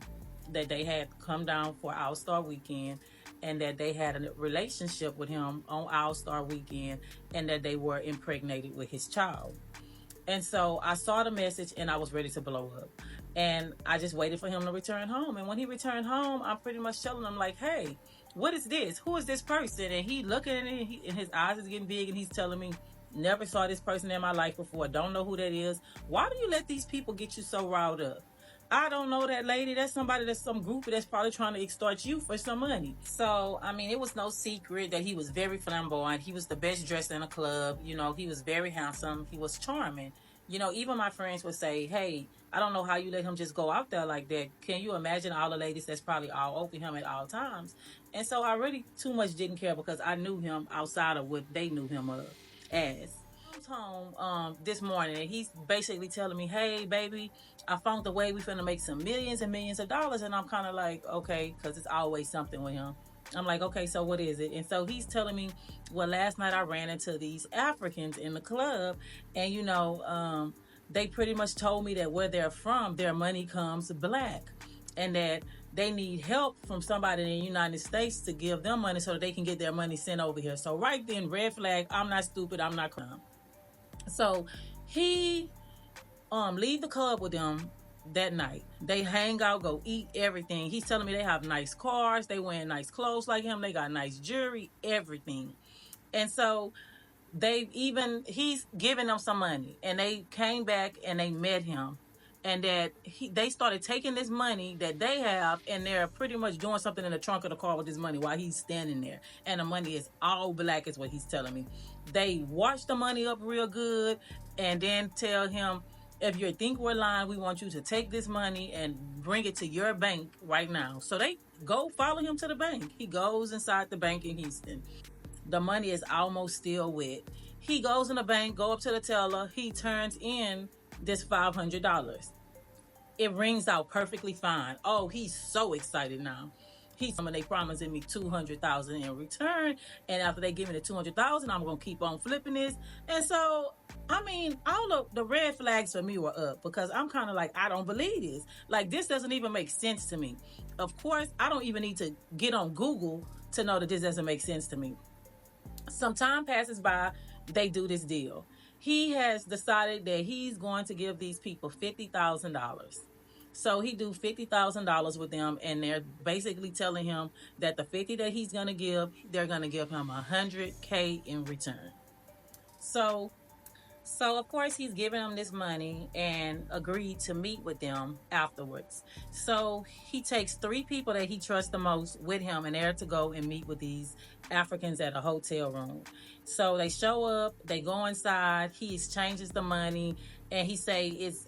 that they had come down for All-Star Weekend and that they had a relationship with him on All-Star Weekend and that they were impregnated with his child. And so I saw the message and I was ready to blow up. And I just waited for him to return home. And when he returned home, I'm pretty much telling him like, hey, what is this? Who is this person? And he looking at it and his eyes is getting big and he's telling me, never saw this person in my life before. Don't know who that is. Why do you let these people get you so riled up? I don't know that lady. That's somebody, that's some group that's probably trying to extort you for some money. So, I mean, it was no secret that he was very flamboyant. He was the best dressed in the club. He was very handsome. He was charming. Even my friends would say, hey, I don't know how you let him just go out there like that. Can you imagine all the ladies that's probably all over him at all times? And so I really too much didn't care because I knew him outside of what they knew him as. Home this morning and he's basically telling me, hey baby, I found the way we finna make some millions and millions of dollars. And I'm kind of like, okay, because it's always something with him. I'm like, okay, so what is it? And so he's telling me, well, last night I ran into these Africans in the club and they pretty much told me that where they're from, their money comes black and that they need help from somebody in the United States to give them money so that they can get their money sent over here. So right then, red flag, I'm not stupid, I'm not dumb. So he leave the club with them that night. They hang out, go eat, everything. He's telling me they have nice cars, they wearing nice clothes like him, they got nice jewelry, everything. And so he's giving them some money and they came back and they met him and that they started taking this money that they have and they're pretty much doing something in the trunk of the car with this money while he's standing there. And the money is all black is what he's telling me. They wash the money up real good and then tell him, if you think we're lying, we want you to take this money and bring it to your bank right now. So they go follow him to the bank. He goes inside the bank in Houston. The money is almost still wet. He goes in the bank, go up to the teller. He turns in this $500. It rings out perfectly fine. Oh, he's so excited now. They promising me $200,000 in return, and after they give me the $200,000, I'm gonna keep on flipping this. And so, I mean, all of the red flags for me were up because I'm kind of like, I don't believe this. Like, this doesn't even make sense to me. Of course, I don't even need to get on Google to know that this doesn't make sense to me. Some time passes by, they do this deal. He has decided that he's going to give these people $50,000. So he do $50,000 with them, and they're basically telling him that the 50 that he's gonna give, they're gonna give him $100K in return. So So of course he's giving them this money and agreed to meet with them afterwards. So he takes 3 people that he trusts the most with him, and they're to go and meet with these Africans at a hotel room. So they show up, they go inside, he exchanges the money, and he say it's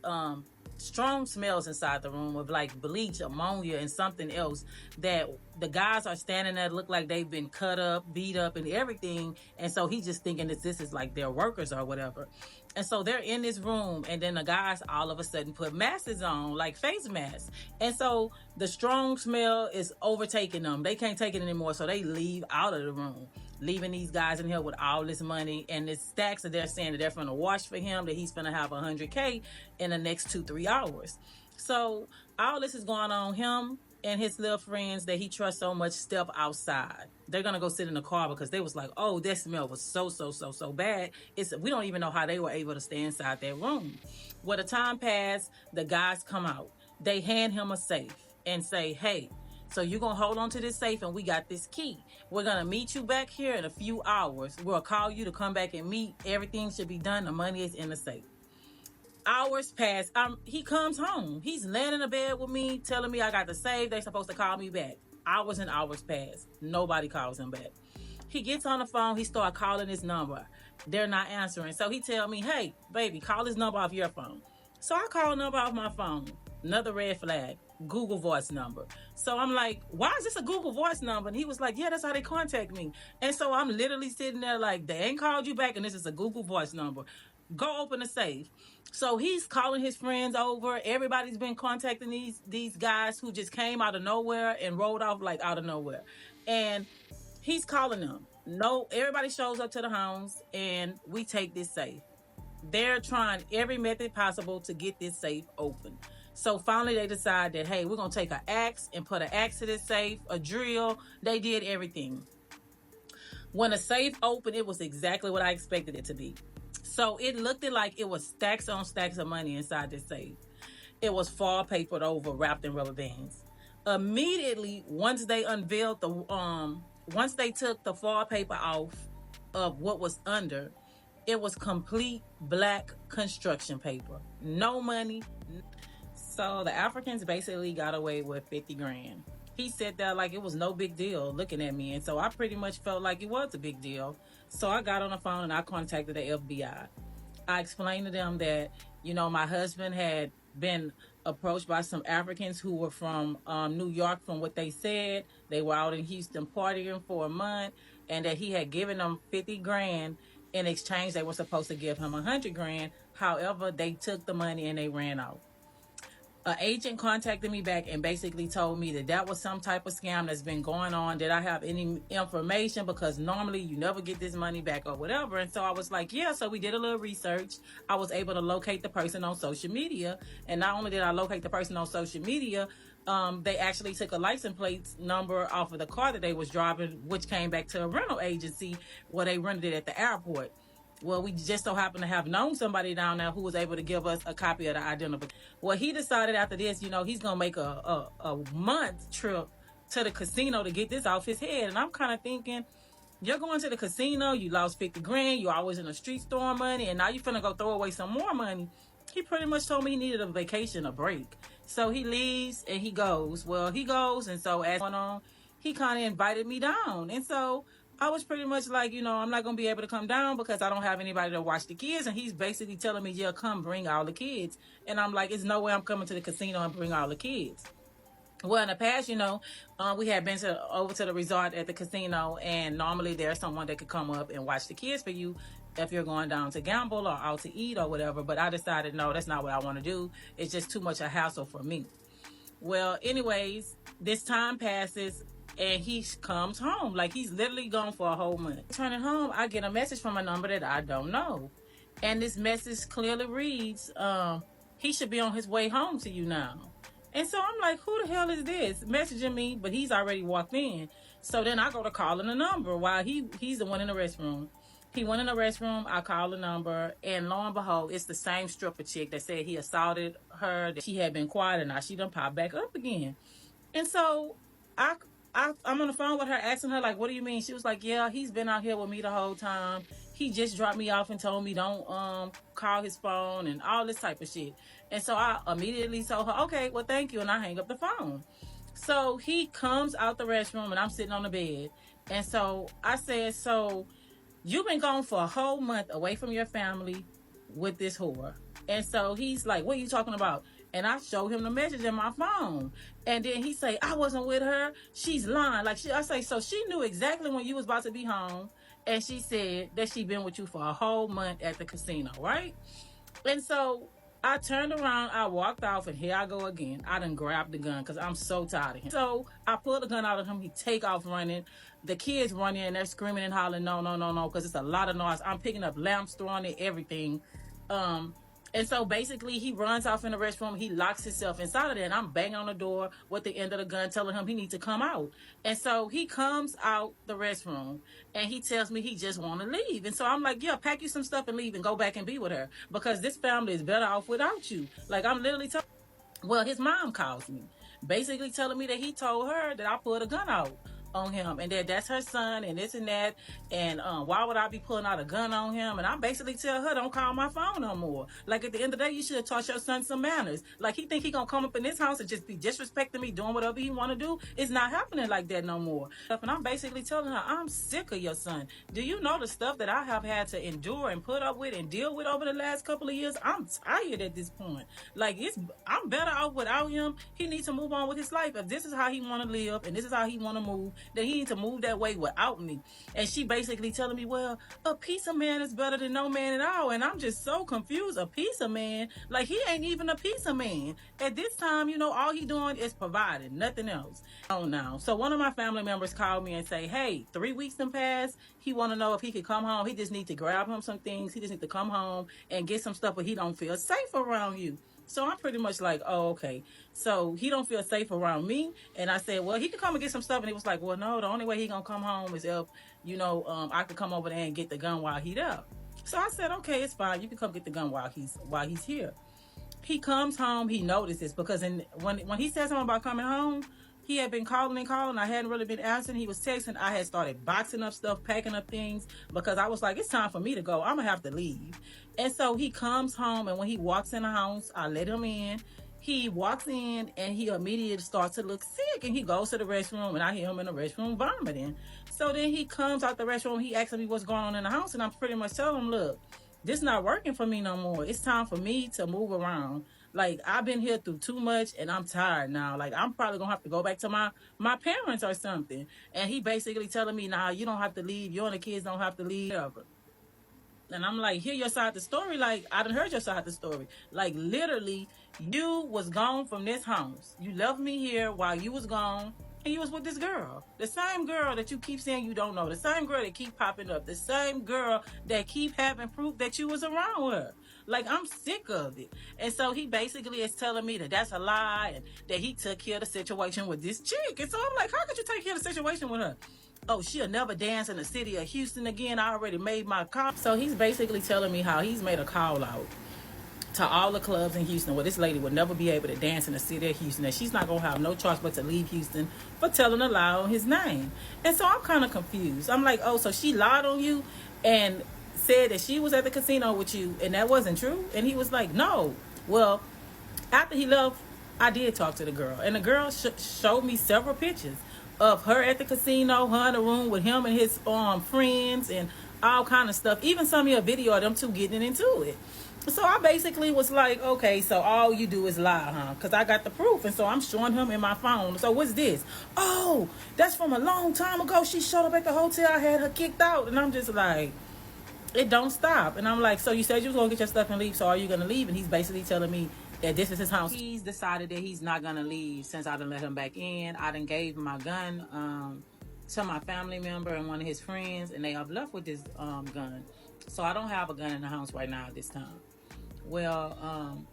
strong smells inside the room of like bleach, ammonia, and something else, that the guys are standing there look like they've been cut up, beat up, and everything. And so he's just thinking that this is like their workers or whatever. And so they're in this room, and then the guys all of a sudden put masks on, like face masks. And so the strong smell is overtaking them. They can't take it anymore, so they leave out of the room, leaving these guys in here with all this money and this stacks that they're saying that they're going to wash for him, that he's going to have 100K in the next 2-3 hours. So all this is going on. Him and his little friends that he trusts so much step outside. They're gonna go sit in the car because they was like, oh, that smell was so bad. We don't even know how they were able to stay inside that room. Well, the time passed, the guys come out. They hand him a safe and say, hey, so you're gonna hold on to this safe, and we got this key. We're gonna meet you back here in a few hours. We'll call you to come back and meet. Everything should be done. The money is in the safe. Hours pass. He comes home. He's laying in the bed with me, telling me I got to save. They're supposed to call me back. Hours and hours pass. Nobody calls him back. He gets on the phone. He start calling his number. They're not answering. So he tell me, hey, baby, call his number off your phone. So I call the number off my phone. Another red flag. Google Voice number. So I'm like, why is this a Google Voice number? And he was like, yeah, that's how they contact me. And so I'm literally sitting there like, they ain't called you back, and this is a Google Voice number. Go open the safe. So he's calling his friends over. Everybody's been contacting these guys who just came out of nowhere and rolled off like out of nowhere. And he's calling them. No, everybody shows up to the house, and we take this safe. They're trying every method possible to get this safe open. So finally they decide that, hey, we're going to take an axe and put an axe to this safe, a drill. They did everything. When the safe opened, it was exactly what I expected it to be. So it looked like it was stacks on stacks of money inside this safe. It was far papered over, wrapped in rubber bands. Immediately, once they unveiled once they took the far paper off of what was under, it was complete black construction paper. No money. So the Africans basically got away with 50 grand. He said that like it was no big deal looking at me. And so I pretty much felt like it was a big deal. So I got on the phone and I contacted the FBI. I explained to them that, my husband had been approached by some Africans who were from New York. From what they said, they were out in Houston partying for a month, and that he had given them 50 grand. In exchange, they were supposed to give him 100 grand. However, they took the money and they ran out. An agent contacted me back and basically told me that was some type of scam that's been going on. Did I have any information? Because normally you never get this money back or whatever. And so I was like, yeah. So we did a little research. I was able to locate the person on social media. And not only did I locate the person on social media, they actually took a license plate number off of the car that they was driving, which came back to a rental agency where they rented it at the airport. Well, we just so happen to have known somebody down there who was able to give us a copy of the identification. Well, he decided after this, he's going to make a month trip to the casino to get this off his head. And I'm kind of thinking, you're going to the casino, you lost 50 grand, you're always in the street throwing money, and now you're finna go throw away some more money. He pretty much told me he needed a vacation, a break. So he leaves and he goes. Well, he goes, and so as going on, he kind of invited me down. And so I was pretty much like, I'm not going to be able to come down because I don't have anybody to watch the kids. And he's basically telling me, yeah, come bring all the kids. And I'm like, there's no way I'm coming to the casino and bring all the kids. Well, in the past, we had been over to the resort at the casino, and normally there's someone that could come up and watch the kids for you if you're going down to gamble or out to eat or whatever. But I decided, no, that's not what I want to do. It's just too much a hassle for me. Well, anyways, this time passes, and he comes home. Like, he's literally gone for a whole month. Turning home, I get a message from a number that I don't know. And this message clearly reads, he should be on his way home to you now. And so I'm like, who the hell is this messaging me? But he's already walked in. So then I go to calling the number while he's the one in the restroom. He went in the restroom. I call the number, and lo and behold, it's the same stripper chick that said he assaulted her, that she had been quiet, and now she done popped back up again. And so I'm on the phone with her, asking her, like, what do you mean? She was like, yeah, he's been out here with me the whole time. he just dropped me off and told me don't call his phone and all this type of shit. And so I immediately told her, okay, well, thank you, and I hang up the phone. So he comes out the restroom and I'm sitting on the bed. And so I said, so you've been gone for a whole month away from your family with this whore. And so he's like, what are you talking about? And I showed him the message in my phone. And then he say, I wasn't with her. She's lying. Like I say, so she knew exactly when you was about to be home. And she said that she been with you for a whole month at the casino, right? And so I turned around, I walked off, and here I go again. I done grabbed the gun because I'm so tired of him. So I pulled the gun out of him. He take off running. The kids run in, they're screaming and hollering, no, no, no, no, because it's a lot of noise. I'm picking up lamps, throwing it, everything. And so basically he runs off in the restroom. He locks himself inside of there, and I'm banging on the door with the end of the gun, telling him he needs to come out. And so he comes out the restroom, and he tells me he just want to leave. And so I'm like, yeah, pack you some stuff and leave and go back and be with her, because this family is better off without you. Like, I'm literally telling. Well, his mom calls me, basically telling me that he told her that I pulled a gun out on him, and that that's her son, and this and that, and why would I be pulling out a gun on him? And I basically tell her, don't call my phone no more. Like, at the end of the day, you should have taught your son some manners. Like, he think he gonna come up in this house and just be disrespecting me, doing whatever he want to do. It's not happening like that no more. And I'm basically telling her, I'm sick of your son. Do you know the stuff that I have had to endure and put up with and deal with over the last couple of years? I'm tired at this point. Like, I'm better off without him. He needs to move on with his life. If this is how he want to live and this is how he want to move, then he needs to move that way without me. And she basically telling me, well, a piece of man is better than no man at all. And I'm just so confused. A piece of man? Like, he ain't even a piece of man. At this time, you know, all he doing is providing, nothing else. Oh, no. So one of my family members called me and say, hey, 3 weeks done passed. He want to know if he could come home. He just need to grab him some things. He just need to come home and get some stuff, but he don't feel safe around you. So I'm pretty much like, oh, okay. So he don't feel safe around me. And I said, well, he can come and get some stuff. And he was like, well, no, the only way he gonna come home is if, you know, I could come over there and get the gun while he there. So I said, okay, it's fine. You can come get the gun while he's here. He comes home. He notices, because when he said something about coming home, he had been calling and calling. I hadn't really been answering. He was texting. I had started boxing up stuff, packing up things, because I was like, it's time for me to go. I'm going to have to leave. And so he comes home, and when he walks in the house, I let him in. He walks in, and he immediately starts to look sick, and he goes to the restroom, and I hear him in the restroom vomiting. So then he comes out the restroom. He asks me what's going on in the house, and I'm pretty much telling him, look, this not working for me no more. It's time for me to move around. Like, I've been here through too much, and I'm tired now. Like, I'm probably gonna have to go back to my parents or something. And he basically telling me, nah, you don't have to leave. You and the kids don't have to leave. And I'm like, hear your side of the story. Like, I done heard your side of the story. Like, literally, you was gone from this house. You left me here while you was gone, and you was with this girl. The same girl that you keep saying you don't know. The same girl that keep popping up. The same girl that keep having proof that you was around her. Like, I'm sick of it. And so he basically is telling me that that's a lie, and that he took care of the situation with this chick. And so I'm like, how could you take care of the situation with her? Oh, she'll never dance in the city of Houston again. I already made my call. So he's basically telling me how he's made a call out to all the clubs in Houston where this lady would never be able to dance in the city of Houston, that she's not going to have no choice but to leave Houston for telling a lie on his name. And so I'm kind of confused. I'm like, oh, so she lied on you and said that she was at the casino with you, and that wasn't true? And he was like, no. Well, after he left, I did talk to the girl, and the girl showed me several pictures of her at the casino, her in the room with him and his friends and all kind of stuff. Even some of a video of them two getting into it. So I basically was like, okay, so all you do is lie, huh? Because I got the proof. And so I'm showing him in my phone. So what's this? Oh, that's from a long time ago. She showed up at the hotel. I had her kicked out. And I'm just like, it don't stop. And I'm like, so you said you was going to get your stuff and leave. So are you going to leave? And he's basically telling me that this is his house. He's decided that he's not going to leave since I done let him back in. I done gave him my gun to my family member and one of his friends, and they have left with this gun. So I don't have a gun in the house right now at this time. Well,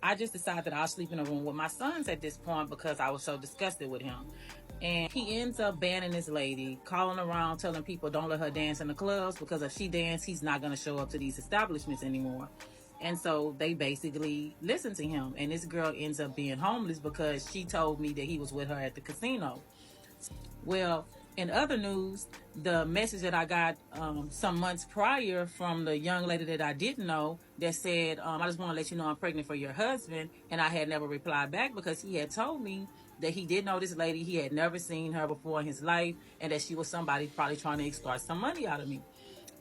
I just decided that I'll sleep in a room with my sons at this point because I was so disgusted with him. And he ends up banning this lady, calling around, telling people don't let her dance in the clubs because if she dances, he's not going to show up to these establishments anymore. And so they basically listen to him. And this girl ends up being homeless because she told me that he was with her at the casino. Well, In other news, the message that I got some months prior from the young lady that I didn't know that said, I just want to let you know I'm pregnant for your husband. And I had never replied back because he had told me that he did know this lady. He had never seen her before in his life and that she was somebody probably trying to extort some money out of me.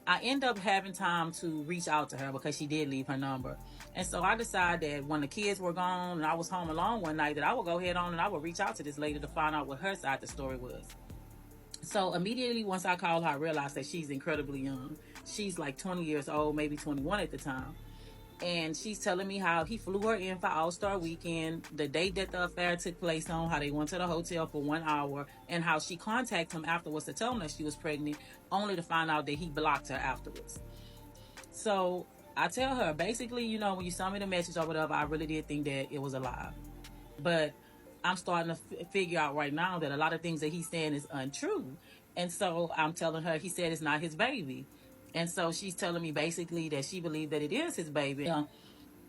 I end up having time to reach out to her because she did leave her number. And so I decided that when the kids were gone and I was home alone one night, that I would go ahead on and I would reach out to this lady to find out what her side of the story was. So immediately once I called her, I realized that she's incredibly young. She's like 20 years old, maybe 21 at the time. And she's telling me how he flew her in for All-Star Weekend, the date that the affair took place on, how they went to the hotel for 1 hour, and how she contacted him afterwards to tell him that she was pregnant, only to find out that he blocked her afterwards. So I tell her, basically, you know, when you sent me the message or whatever, I really did think that it was a lie. But I'm starting to figure out right now that a lot of things that he's saying is untrue. And so I'm telling her, he said it's not his baby. And so she's telling me basically that she believed that it is his baby.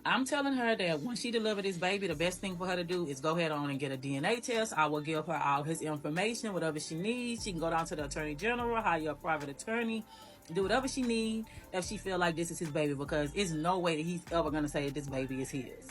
I'm telling her that when she delivered this baby, the best thing for her to do is go ahead on and get a DNA test. I will give her all his information, whatever she needs. She can go down to the attorney general, hire a private attorney, do whatever she needs if she feel like this is his baby, because it's no way that he's ever going to say that this baby is his.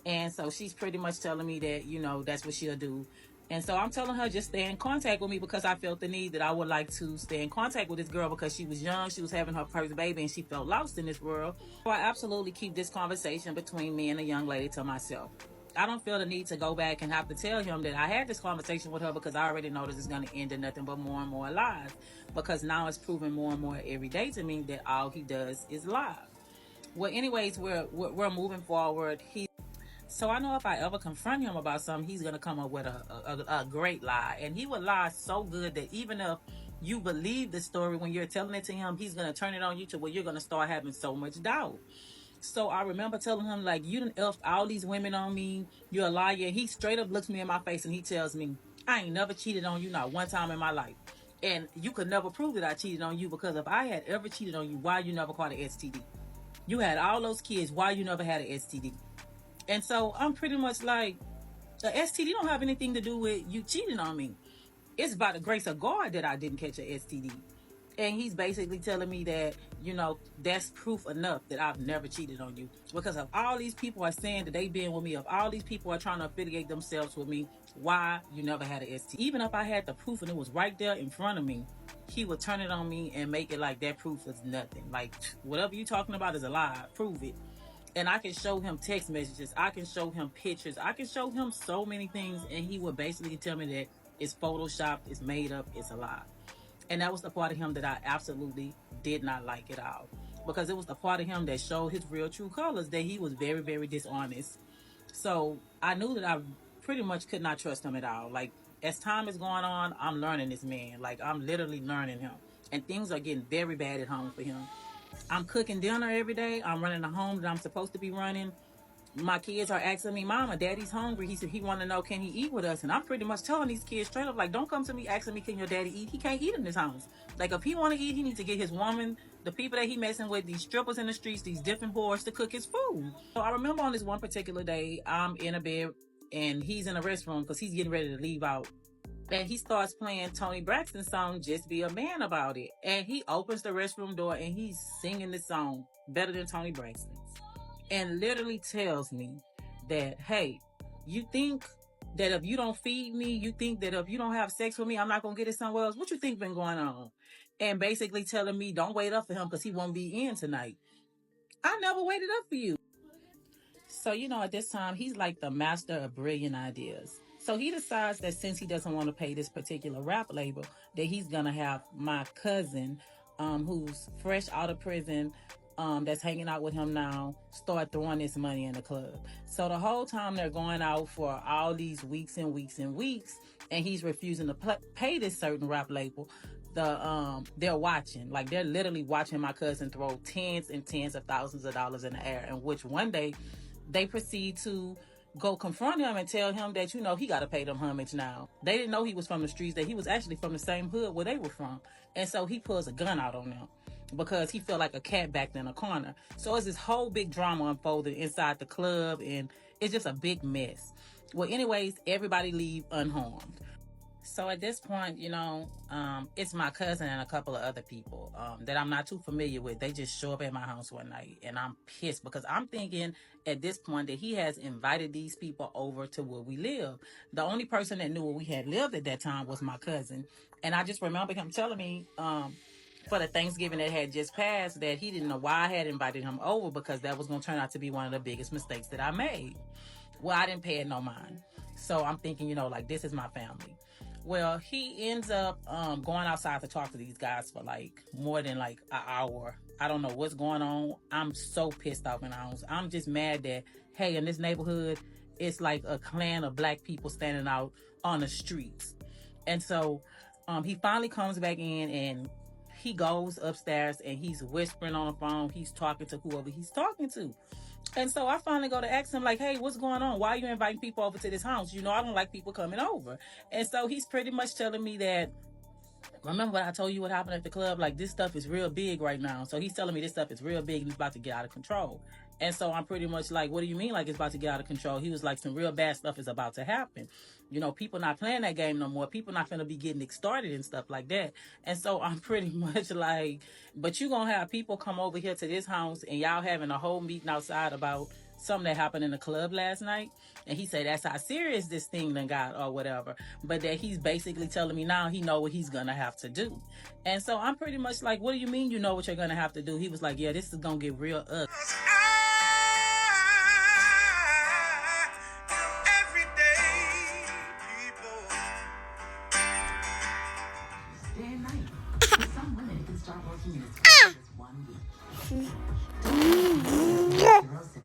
And so she's pretty much telling me that, you know, that's what she'll do. And so I'm telling her just stay in contact with me because I felt the need that I would like to stay in contact with this girl because she was young, she was having her first baby, and she felt lost in this world. So I absolutely keep this conversation between me and the young lady to myself. I don't feel the need to go back and have to tell him that I had this conversation with her because I already know this is going to end in nothing but more and more lies. Because now it's proving more and more every day to me that all he does is lie. Well, anyways, we're moving forward. So I know if I ever confront him about something, he's going to come up with a great lie. And he would lie so good that even if you believe the story when you're telling it to him, he's going to turn it on you to where you're going to start having so much doubt. So I remember telling him, like, you done elfed all these women on me. You're a liar. He straight up looks me in my face and he tells me, I ain't never cheated on you, not one time in my life. And you could never prove that I cheated on you, because if I had ever cheated on you, why you never caught an STD? You had all those kids. Why you never had an STD? And so I'm pretty much like, the STD don't have anything to do with you cheating on me. It's by the grace of God that I didn't catch an STD. And he's basically telling me that, you know, that's proof enough that I've never cheated on you. Because if all these people are saying that they've been with me, if all these people are trying to affiliate themselves with me, why you never had an STD? Even if I had the proof and it was right there in front of me, he would turn it on me and make it like that proof is nothing. Like, whatever you're talking about is a lie. Prove it. And I can show him text messages. I can show him pictures. I can show him so many things. And he would basically tell me that it's photoshopped, it's made up, it's a lie. And that was the part of him that I absolutely did not like at all. Because it was the part of him that showed his real true colors, that he was very, very dishonest. So I knew that I pretty much could not trust him at all. Like, as time is going on, I'm learning this man. Like, I'm literally learning him. And things are getting very bad at home for him. I'm cooking dinner every day. I'm running the home that I'm supposed to be running. My kids are asking me, Mama, Daddy's hungry. He said he want to know, can he eat with us? And I'm pretty much telling these kids straight up, like, don't come to me asking me, can your daddy eat? He can't eat in this house. Like, if he want to eat, he needs to get his woman, the people that he messing with, these strippers in the streets, these different whores, to cook his food. So I remember on this one particular day, I'm in a bed and he's in the restroom because he's getting ready to leave out. And he starts playing Toni Braxton's song, Just Be a Man About It. And he opens the restroom door and he's singing the song better than Toni Braxton's. And literally tells me that, hey, you think that if you don't feed me, you think that if you don't have sex with me, I'm not going to get it somewhere else? What you think been going on? And basically telling me, don't wait up for him because he won't be in tonight. I never waited up for you. So, you know, at this time, he's like the master of brilliant ideas. So he decides that since he doesn't want to pay this particular rap label, that he's going to have my cousin, who's fresh out of prison, that's hanging out with him now, start throwing this money in the club. So the whole time they're going out for all these weeks and weeks and weeks, and he's refusing to pay this certain rap label, they're watching. Like, they're literally watching my cousin throw tens and tens of thousands of dollars in the air, in which one day they proceed to go confront him and tell him that, you know, he got to pay them homage now. They didn't know he was from the streets, that he was actually from the same hood where they were from. And so he pulls a gun out on them because he felt like a cat backed in a corner. So it's this whole big drama unfolded inside the club, and it's just a big mess. Well, anyways, everybody leave unharmed. So at this point, it's my cousin and a couple of other people that I'm not too familiar with. They just show up at my house one night, and I'm pissed because I'm thinking at this point that he has invited these people over to where we live. The only person that knew where we had lived at that time was my cousin, and I just remember him telling me for the Thanksgiving that had just passed that he didn't know why I had invited him over because that was going to turn out to be one of the biggest mistakes that I made. Well, I didn't pay it no mind. So I'm thinking, like, this is my family. Well, he ends up going outside to talk to these guys for like more than like an hour. I don't know what's going on. I'm so pissed off in the house. I'm just mad that, hey, in this neighborhood, it's like a clan of black people standing out on the streets. And so he finally comes back in and he goes upstairs and he's whispering on the phone. He's talking to whoever he's talking to. And so I finally go to ask him, like, hey, what's going on? Why are you inviting people over to this house? I don't like people coming over. And so he's pretty much telling me that, remember what I told you what happened at the club? Like, this stuff is real big right now. So he's telling me this stuff is real big and it's about to get out of control. And so I'm pretty much like, what do you mean like it's about to get out of control? He was like, some real bad stuff is about to happen. People not playing that game no more. People not finna be getting it started and stuff like that. And so I'm pretty much like, but you gonna have people come over here to this house and y'all having a whole meeting outside about something that happened in the club last night. And he said that's how serious this thing done got or whatever. But that he's basically telling me now he know what he's gonna have to do. And so I'm pretty much like, what do you mean you know what you're gonna have to do? He was like, yeah, this is gonna get real ugly.